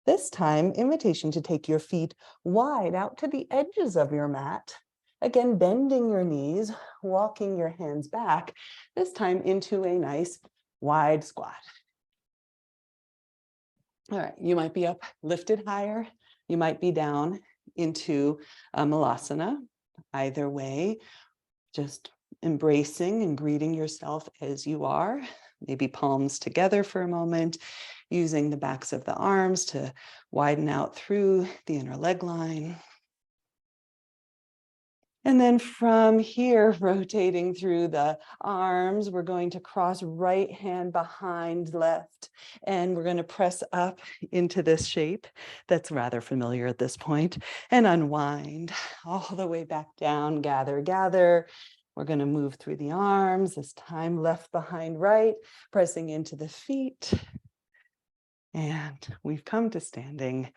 This time, invitation to take your feet wide out to the edges of your mat. Again, bending your knees, walking your hands back, this time into a nice wide squat. All right, you might be up, lifted higher. You might be down into a malasana. Either way, just embracing and greeting yourself as you are. Maybe palms together for a moment, using the backs of the arms to widen out through the inner leg line. And then from here, rotating through the arms, we're going to cross right hand behind left, and we're going to press up into this shape that's rather familiar at this point, and unwind all the way back down, gather, gather. We're going to move through the arms, this time left behind right, pressing into the feet. And we've come to standing,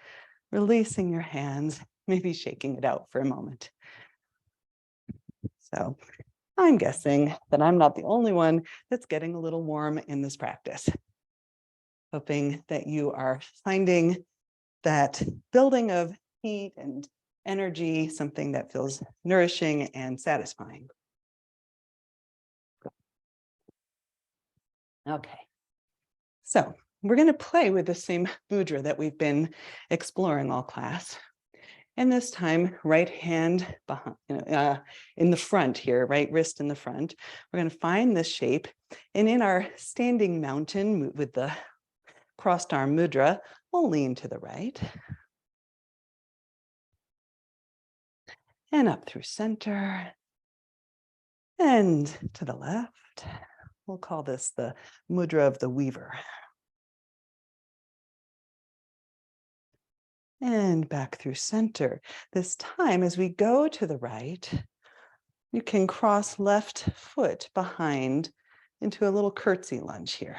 releasing your hands, maybe shaking it out for a moment. So I'm guessing that I'm not the only one that's getting a little warm in this practice. Hoping that you are finding that building of heat and energy, something that feels nourishing and satisfying. Okay, so we're going to play with the same mudra that we've been exploring all class. And this time, right hand behind, in the front here, right wrist in the front. We're going to find this shape. And in our standing mountain with the crossed arm mudra, we'll lean to the right. And up through center. And to the left. We'll call this the mudra of the weaver. And back through center. This time, as we go to the right, you can cross left foot behind into a little curtsy lunge here.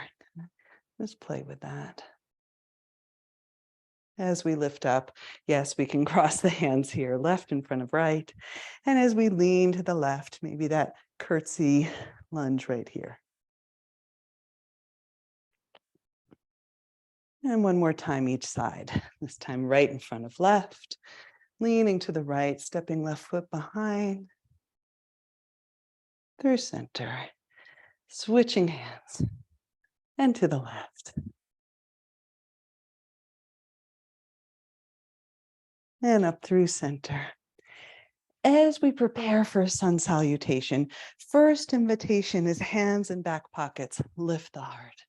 Just play with that. As we lift up, yes, we can cross the hands here, left in front of right. And as we lean to the left, maybe that curtsy lunge right here. And one more time each side, this time right in front of left, leaning to the right, stepping left foot behind, through center, switching hands, and to the left. And up through center. As we prepare for sun salutation, first invitation is hands in back pockets, lift the heart.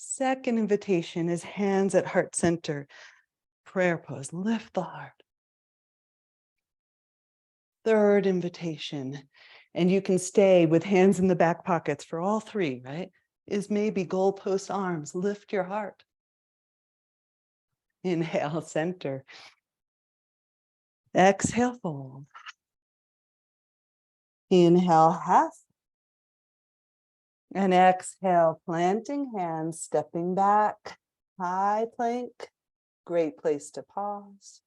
Second invitation is hands at heart center, prayer pose, lift the heart. Third invitation, and you can stay with hands in the back pockets for all three, right? Is maybe goalpost arms, lift your heart. Inhale, center. Exhale, fold. Inhale, half. And exhale, planting hands, stepping back, high plank, great place to pause.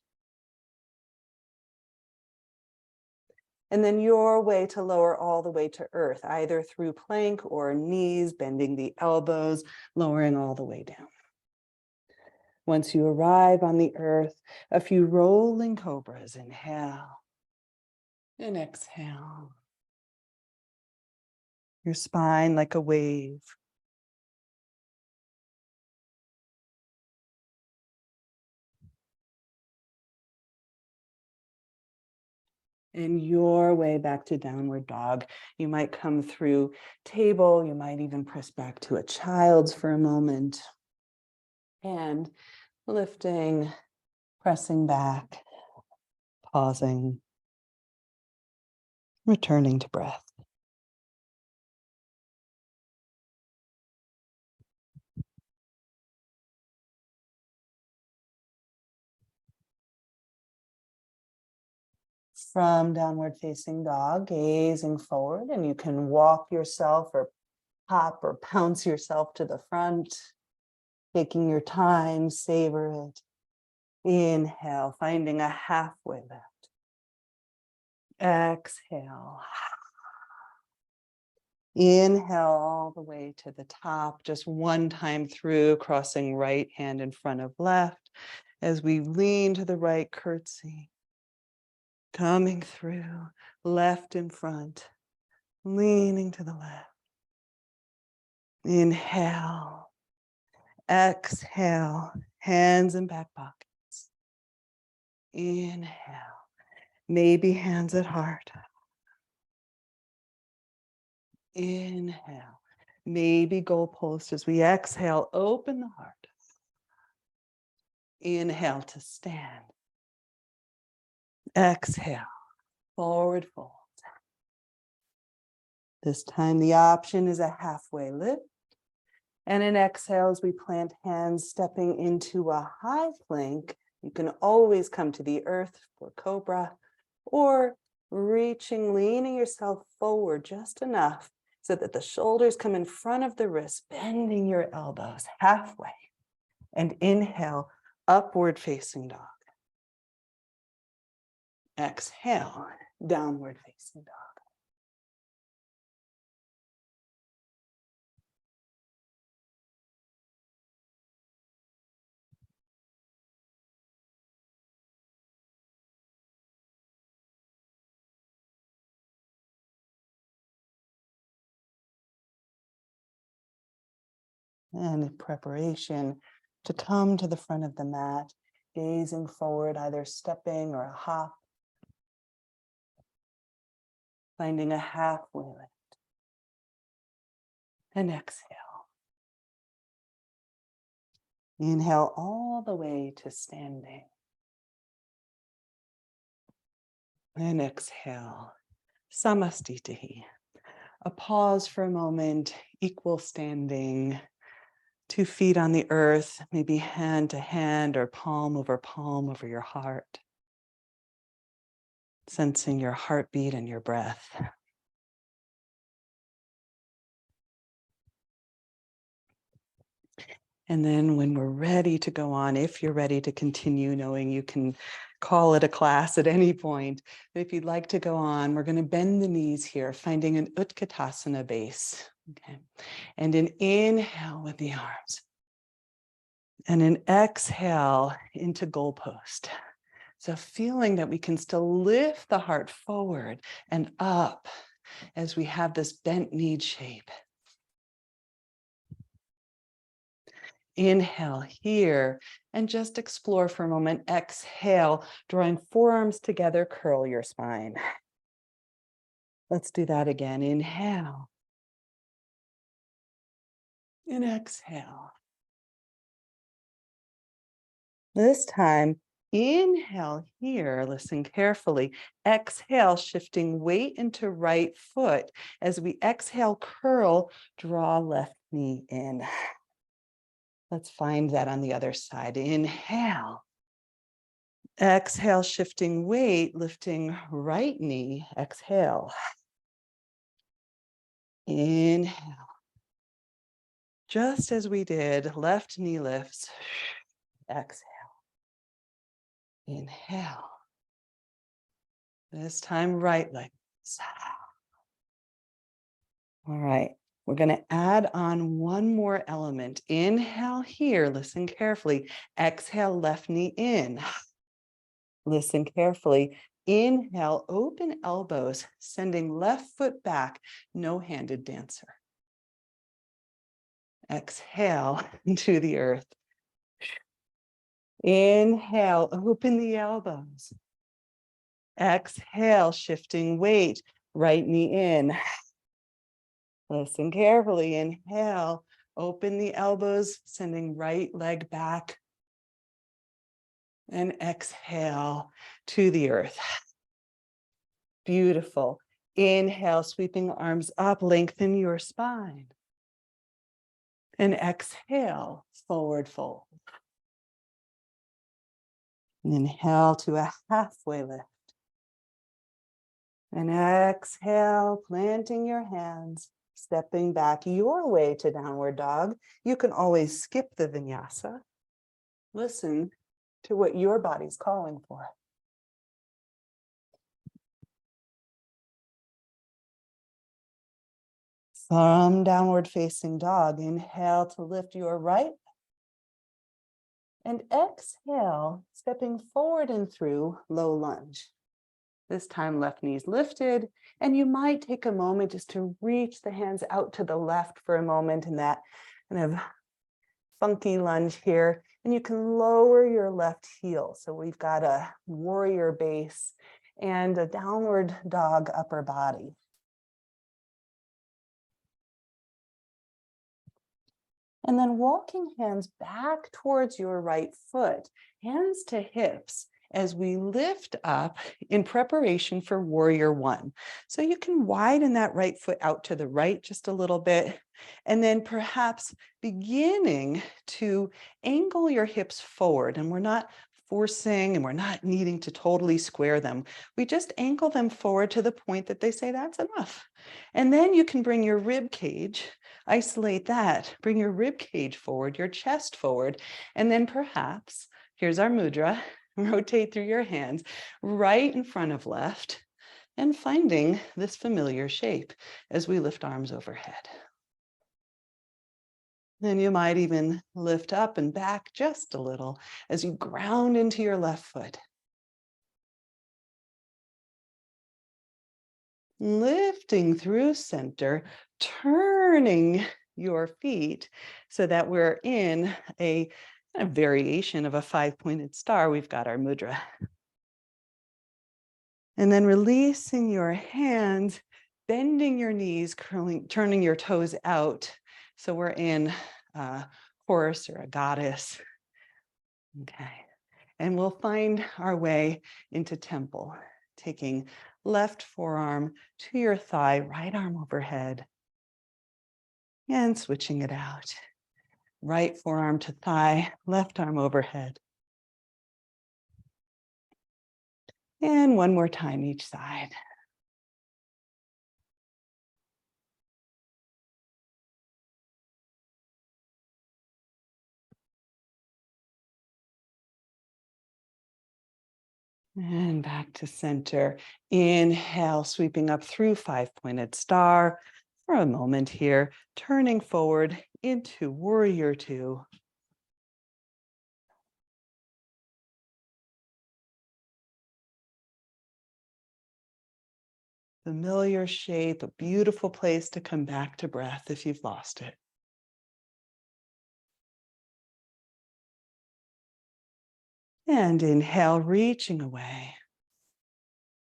And then your way to lower all the way to earth, either through plank or knees, bending the elbows, lowering all the way down. Once you arrive on the earth, a few rolling cobras, inhale and exhale. Your spine like a wave. And your way back to downward dog. You might come through table. You might even press back to a child's for a moment. And lifting, pressing back, pausing, returning to breath. From downward facing dog, gazing forward, and you can walk yourself or hop or pounce yourself to the front, taking your time, savor it. Inhale, finding a halfway lift. Exhale. Inhale all the way to the top, just one time through, crossing right hand in front of left as we lean to the right, curtsy. Coming through, left in front, leaning to the left. Inhale, exhale, hands in back pockets. Inhale, maybe hands at heart. Inhale, maybe goalpost as we exhale, open the heart. Inhale to stand. Exhale, forward fold. This time the option is a halfway lift. And in exhale, as we plant hands, stepping into a high plank, you can always come to the earth for cobra, or reaching, leaning yourself forward just enough so that the shoulders come in front of the wrists, bending your elbows halfway. And inhale, upward facing dog. Exhale, downward facing dog. And in preparation to come to the front of the mat, gazing forward, either stepping or a hop, finding a halfway lift. And exhale. Inhale all the way to standing. And exhale, samastitihi. A pause for a moment, equal standing, 2 feet on the earth, maybe hand to hand or palm over your heart. Sensing your heartbeat and your breath. And then when we're ready to go on, if you're ready to continue, knowing you can call it a class at any point, but if you'd like to go on, we're going to bend the knees here, finding an Utkatasana base. Okay. And an inhale with the arms. And an exhale into goalpost. So feeling that we can still lift the heart forward and up as we have this bent knee shape. Inhale here and just explore for a moment. Exhale, drawing forearms together, curl your spine. Let's do that again. Inhale. And exhale. This time, inhale here, listen carefully. Exhale, shifting weight into right foot. As we exhale, curl, draw left knee in. Let's find that on the other side. Inhale. Exhale, shifting weight, lifting right knee. Exhale. Inhale. Just as we did, left knee lifts. Exhale. Inhale. This time, right leg. All right. We're going to add on one more element. Inhale here. Listen carefully. Exhale, left knee in. Listen carefully. Inhale, open elbows, sending left foot back, no-handed dancer. Exhale to the earth. Inhale, open the elbows. Exhale, shifting weight, right knee in. Listen carefully. Inhale, open the elbows, sending right leg back. And exhale to the earth. Beautiful. Inhale, sweeping arms up, lengthen your spine. And exhale, forward fold. And inhale to a halfway lift. And exhale, planting your hands, stepping back your way to downward dog. You can always skip the vinyasa. Listen to what your body's calling for. From downward facing dog, inhale to lift your right. And exhale, stepping forward and through low lunge. This time left knee's lifted, and you might take a moment just to reach the hands out to the left for a moment in that kind of funky lunge here. And you can lower your left heel. So we've got a warrior base and a downward dog upper body. And then walking hands back towards your right foot, hands to hips, as we lift up in preparation for warrior one. So you can widen that right foot out to the right just a little bit, and then perhaps beginning to angle your hips forward. And we're not forcing and we're not needing to totally square them. We just ankle them forward to the point that they say that's enough. And then you can bring your rib cage, isolate that, bring your rib cage forward, your chest forward, and then perhaps, here's our mudra, rotate through your hands right in front of left and finding this familiar shape as we lift arms overhead. Then you might even lift up and back just a little as you ground into your left foot. Lifting through center, turning your feet so that we're in a variation of a 5-pointed star. We've got our mudra. And then releasing your hands, bending your knees, curling, turning your toes out. So we're in a horse or a goddess. Okay. And we'll find our way into temple, taking left forearm to your thigh, right arm overhead, and switching it out. Right forearm to thigh, left arm overhead. And one more time each side. And back to center. Inhale, sweeping up through 5-pointed star for a moment here, turning forward into warrior two. Familiar shape, a beautiful place to come back to breath if you've lost it. And inhale, reaching away.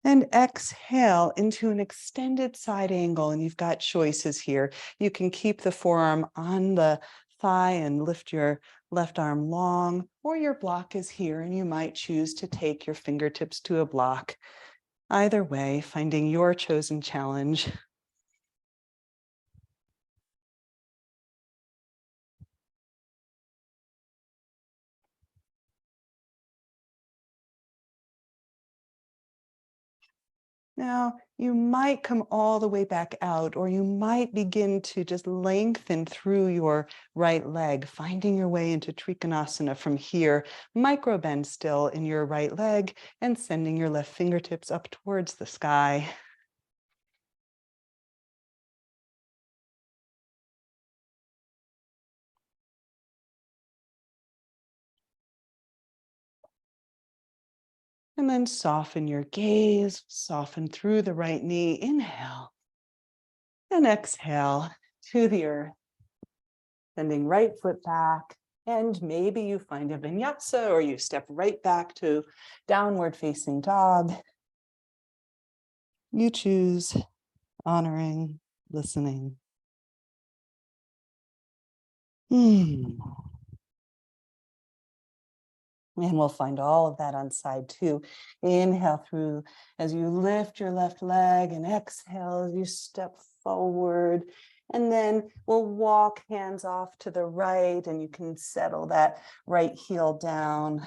And exhale into an extended side angle. And you've got choices here. You can keep the forearm on the thigh and lift your left arm long, or your block is here and you might choose to take your fingertips to a block. Either way, finding your chosen challenge. Now, you might come all the way back out, or you might begin to just lengthen through your right leg, finding your way into Trikonasana from here. Micro bend still in your right leg and sending your left fingertips up towards the sky. And then soften your gaze, soften through the right knee. Inhale and exhale to the earth. Sending right foot back. And maybe you find a vinyasa or you step right back to downward facing dog. you choose, honoring, listening. And we'll find all of that on side 2. Inhale through as you lift your left leg, and exhale as you step forward. And then we'll walk hands off to the right, and you can settle that right heel down.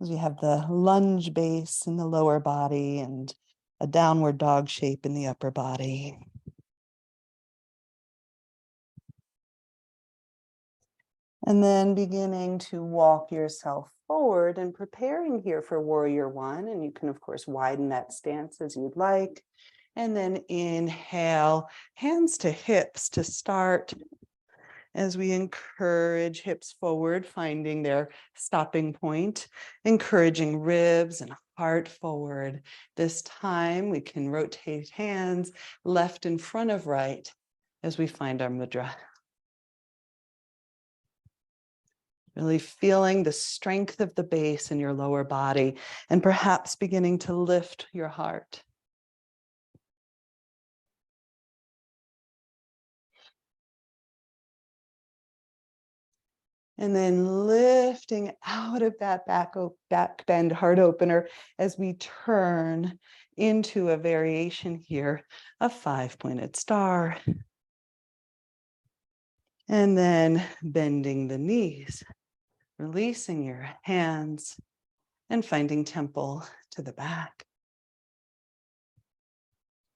As you have the lunge base in the lower body and a downward dog shape in the upper body. And then beginning to walk yourself forward and preparing here for warrior 1. And you can, of course, widen that stance as you'd like. And then inhale, hands to hips to start. As we encourage hips forward, finding their stopping point, encouraging ribs and heart forward. This time we can rotate hands left in front of right as we find our mudra. Really feeling the strength of the base in your lower body, and perhaps beginning to lift your heart. And then lifting out of that back bend heart opener as we turn into a variation here, a 5-pointed star. And then bending the knees, releasing your hands, and finding temple to the back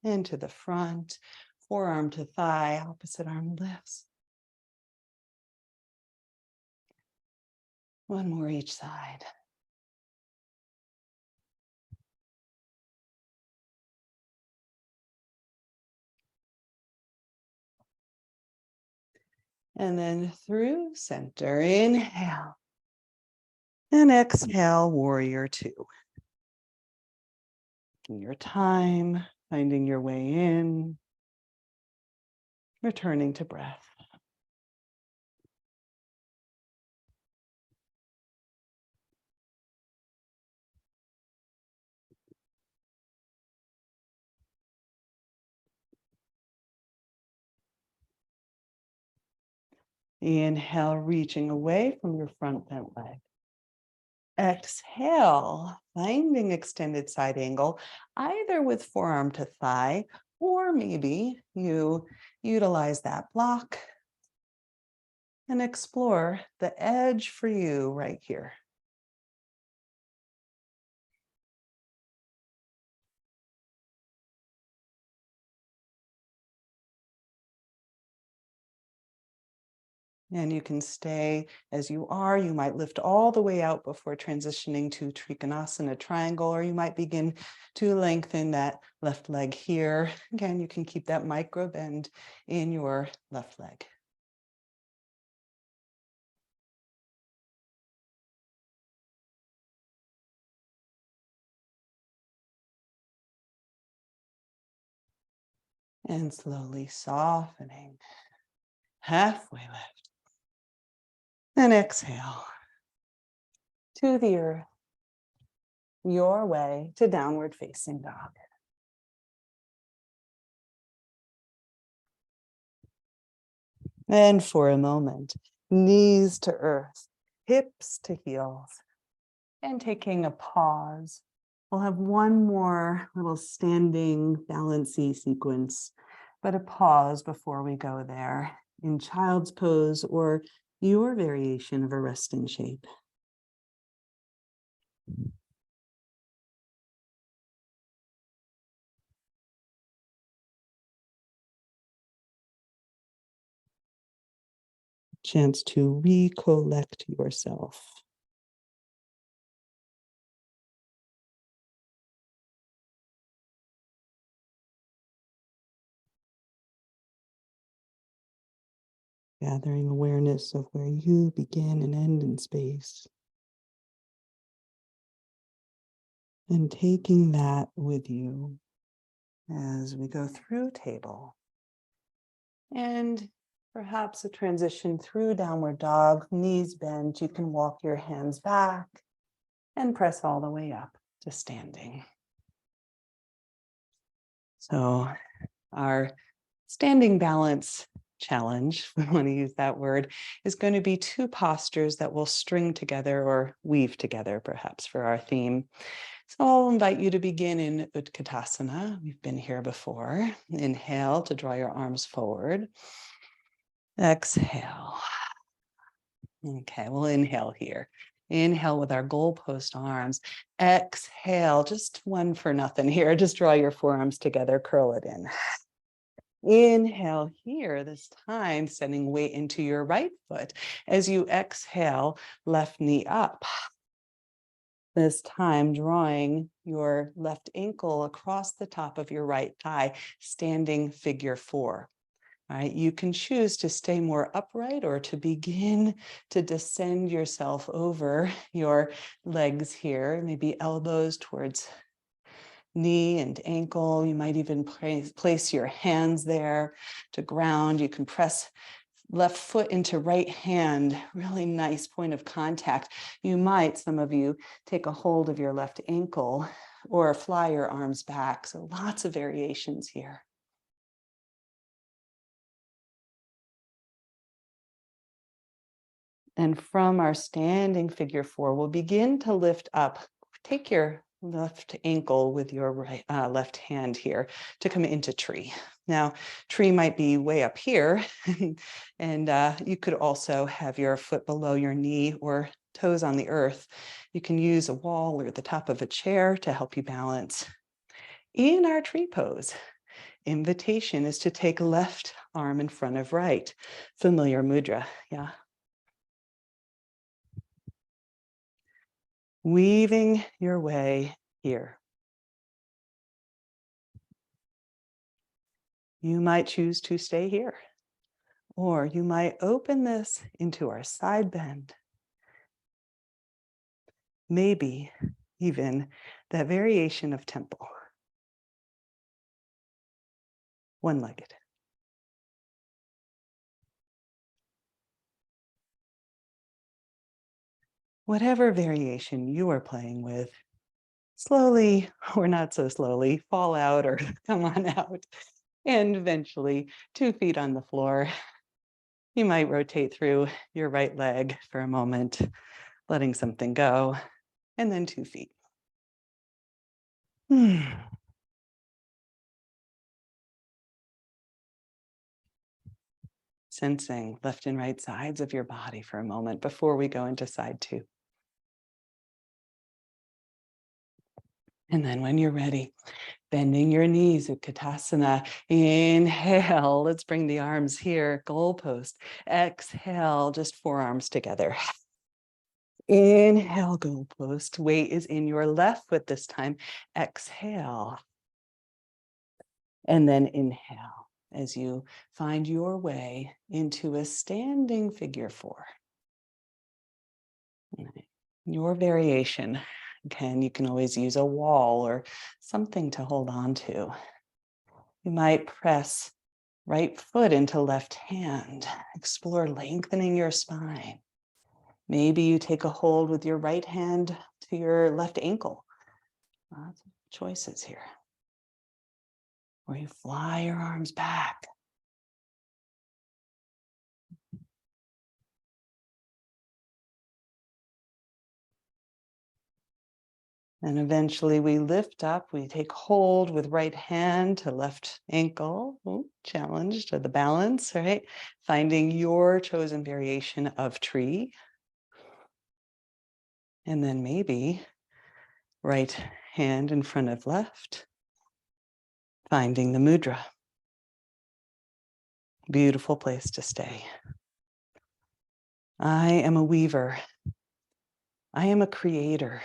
and to the front, forearm to thigh, opposite arm lifts. One more each side. And then through center, inhale. And exhale, warrior 2. Taking your time, finding your way in, returning to breath. Inhale, reaching away from your front bent leg. Exhale, finding extended side angle, either with forearm to thigh, or maybe you utilize that block and explore the edge for you right here. And you can stay as you are. You might lift all the way out before transitioning to Trikonasana triangle, or you might begin to lengthen that left leg here. Again, you can keep that micro bend in your left leg. And slowly softening, halfway lift. And exhale to the earth, your way to downward facing dog. And for a moment, knees to earth, hips to heels, and taking a pause. We'll have one more little standing balancey sequence, but a pause before we go there in child's pose or your variation of a resting shape. Chance to recollect yourself. Gathering awareness of where you begin and end in space. And taking that with you as we go through table. And perhaps a transition through downward dog, knees bent. You can walk your hands back and press all the way up to standing. So our standing balance challenge, we want to use that word, is going to be two postures that will string together or weave together, perhaps, for our theme. So I'll invite you to begin in Utkatasana. We've been here before. Inhale to draw your arms forward. Exhale. Okay, we'll inhale here. Inhale with our goalpost arms. Exhale, just one for nothing here. Just draw your forearms together, curl it in. Inhale here, this time sending weight into your right foot. As you exhale, left knee up. This time drawing your left ankle across the top of your right thigh, standing figure four. All right, you can choose to stay more upright or to begin to descend yourself over your legs here, maybe elbows towards knee and ankle. You might even place your hands there to ground. You can press left foot into right hand, really nice point of contact. You might, some of you, take a hold of your left ankle or fly your arms back. So lots of variations here. And from our standing figure four, we'll begin to lift up. Take your left ankle with your right, left hand here to come into tree. Now, tree might be way up here, and you could also have your foot below your knee or toes on the earth. You can use a wall or the top of a chair to help you balance. In our tree pose, invitation is to take left arm in front of right. Familiar mudra, yeah. Weaving your way here. You might choose to stay here, or you might open this into our side bend. Maybe even that variation of temple, one-legged. Whatever variation you are playing with, slowly or not so slowly, fall out or come on out. And eventually, 2 feet on the floor. You might rotate through your right leg for a moment, letting something go, and then 2 feet. Sensing left and right sides of your body for a moment before we go into side 2. And then when you're ready, bending your knees, Utkatasana. Inhale, let's bring the arms here, goalpost. Exhale, just forearms together. Inhale, goalpost. Weight is in your left foot this time. Exhale. And then inhale as you find your way into a standing figure four. Your variation. Again, you can always use a wall or something to hold on to. You might press right foot into left hand. Explore lengthening your spine. Maybe you take a hold with your right hand to your left ankle. Lots of choices here. Or you fly your arms back. And eventually we lift up, we take hold with right hand to left ankle. Ooh, challenge to the balance, right? Finding your chosen variation of tree. And then maybe right hand in front of left, finding the mudra. Beautiful place to stay. I am a weaver. I am a creator.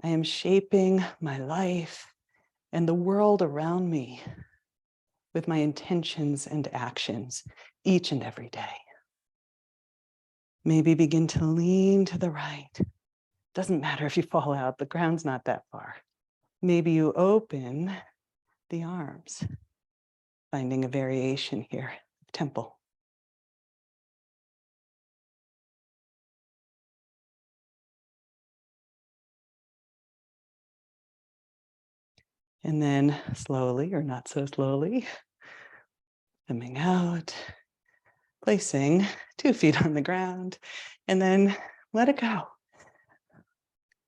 I am shaping my life and the world around me with my intentions and actions each and every day. Maybe begin to lean to the right. Doesn't matter if you fall out, the ground's not that far. Maybe you open the arms, finding a variation here, temple. And then slowly, or not so slowly, coming out, placing 2 feet on the ground, and then let it go.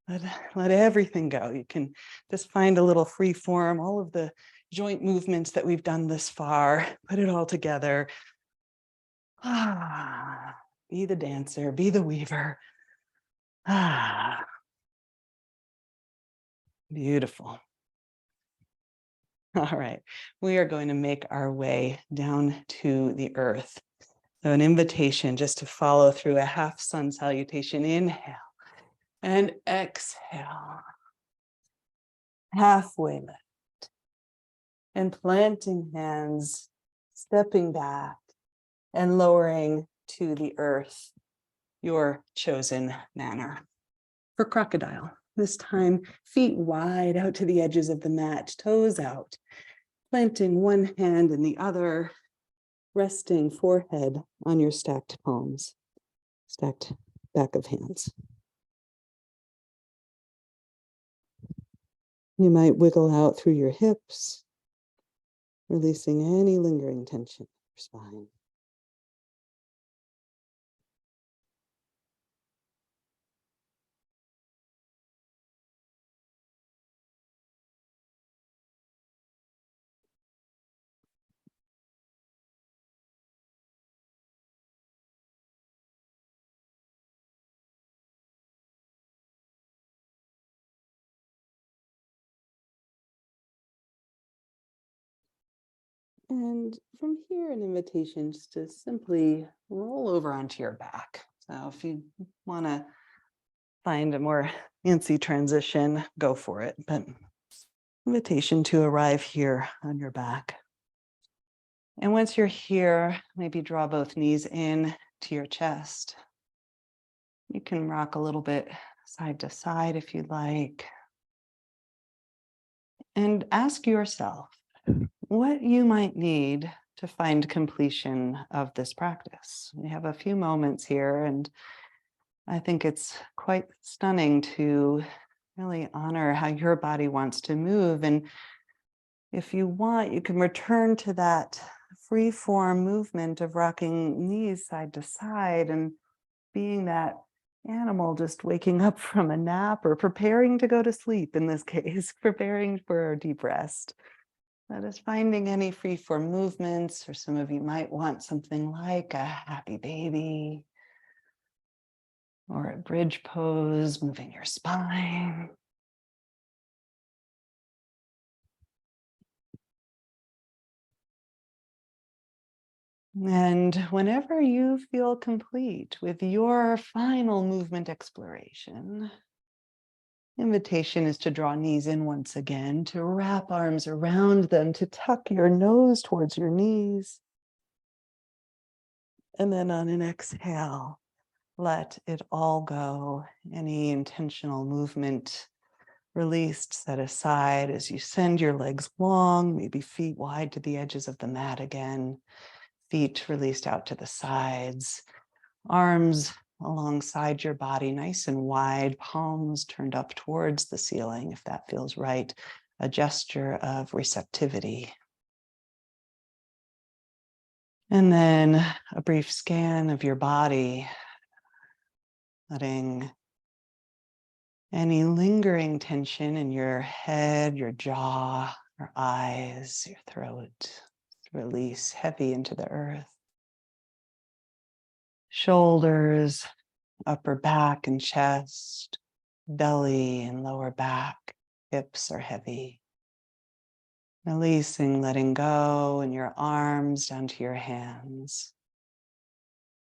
Let everything go. You can just find a little free form, all of the joint movements that we've done this far, put it all together. Be the dancer, be the weaver. Beautiful. All right, we are going to make our way down to the earth. So an invitation just to follow through a half sun salutation. Inhale and exhale. Halfway lift. And planting hands, stepping back and lowering to the earth, your chosen manner. For crocodile, this time feet wide out to the edges of the mat, toes out, planting one hand in the other, resting forehead on your stacked palms, stacked back of hands. You might wiggle out through your hips, releasing any lingering tension in your spine. And from here, an invitation just to simply roll over onto your back. So if you want to find a more fancy transition, go for it. But invitation to arrive here on your back. And once you're here, maybe draw both knees in to your chest. You can rock a little bit side to side if you'd like. And ask yourself what you might need to find completion of this practice. We have a few moments here, and I think it's quite stunning to really honor how your body wants to move. And if you want, you can return to that free form movement of rocking knees side to side and being that animal just waking up from a nap or preparing to go to sleep, in this case, preparing for a deep rest. That is finding any free form movements, or some of you might want something like a happy baby or a bridge pose, moving your spine. And whenever you feel complete with your final movement exploration, invitation is to draw knees in once again, to wrap arms around them, to tuck your nose towards your knees. And then on an exhale, let it all go. Any intentional movement released, set aside as you send your legs long, maybe feet wide to the edges of the mat again. Feet released out to the sides, arms alongside your body, nice and wide, palms turned up towards the ceiling, if that feels right, a gesture of receptivity. And then a brief scan of your body, letting any lingering tension in your head, your jaw, your eyes, your throat, release heavy into the earth. Shoulders, upper back and chest, belly and lower back, hips are heavy. Releasing, letting go, and your arms down to your hands,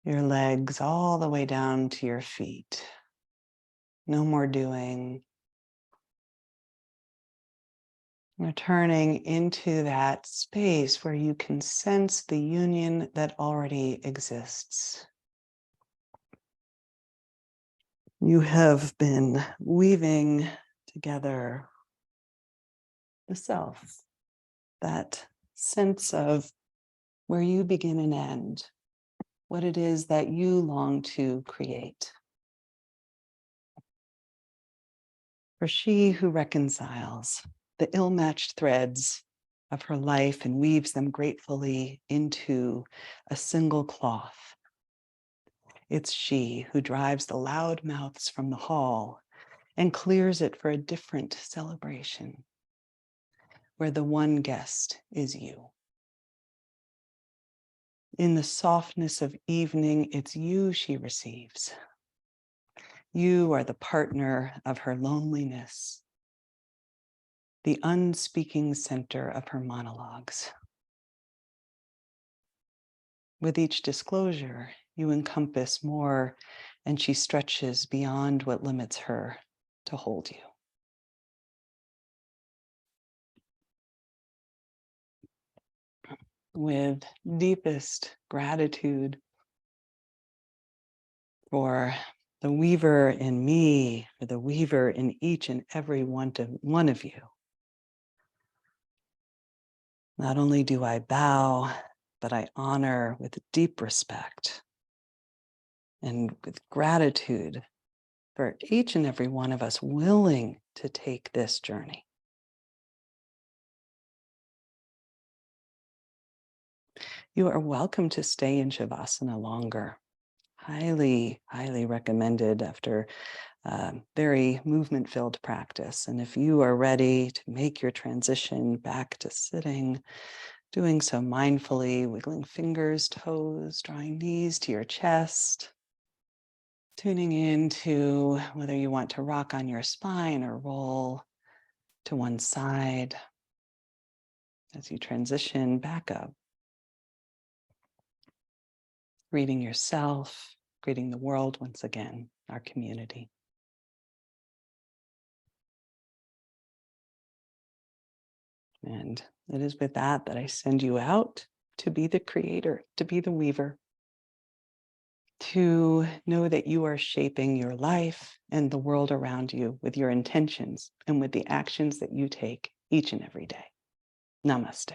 your legs all the way down to your feet. No more doing. Returning into that space where you can sense the union that already exists. You have been weaving together the self, that sense of where you begin and end, what it is that you long to create. For she who reconciles, the ill-matched threads of her life and weaves them gratefully into a single cloth. It's she who drives the loud mouths from the hall and clears it for a different celebration, where the one guest is you. In the softness of evening, it's you she receives. You are the partner of her loneliness, the unspeaking center of her monologues. With each disclosure, you encompass more, and she stretches beyond what limits her to hold you. With deepest gratitude for the weaver in me, for the weaver in each and every one of you. Not only do I bow, but I honor with deep respect and with gratitude for each and every one of us willing to take this journey. You are welcome to stay in Shavasana longer. Highly, highly recommended after very movement-filled practice. And if you are ready to make your transition back to sitting, doing so mindfully, wiggling fingers, toes, drawing knees to your chest, tuning into whether you want to rock on your spine or roll to one side as you transition back up. Greeting yourself, greeting the world once again, our community. And it is with that that I send you out to be the creator, to be the weaver, to know that you are shaping your life and the world around you with your intentions and with the actions that you take each and every day. Namaste.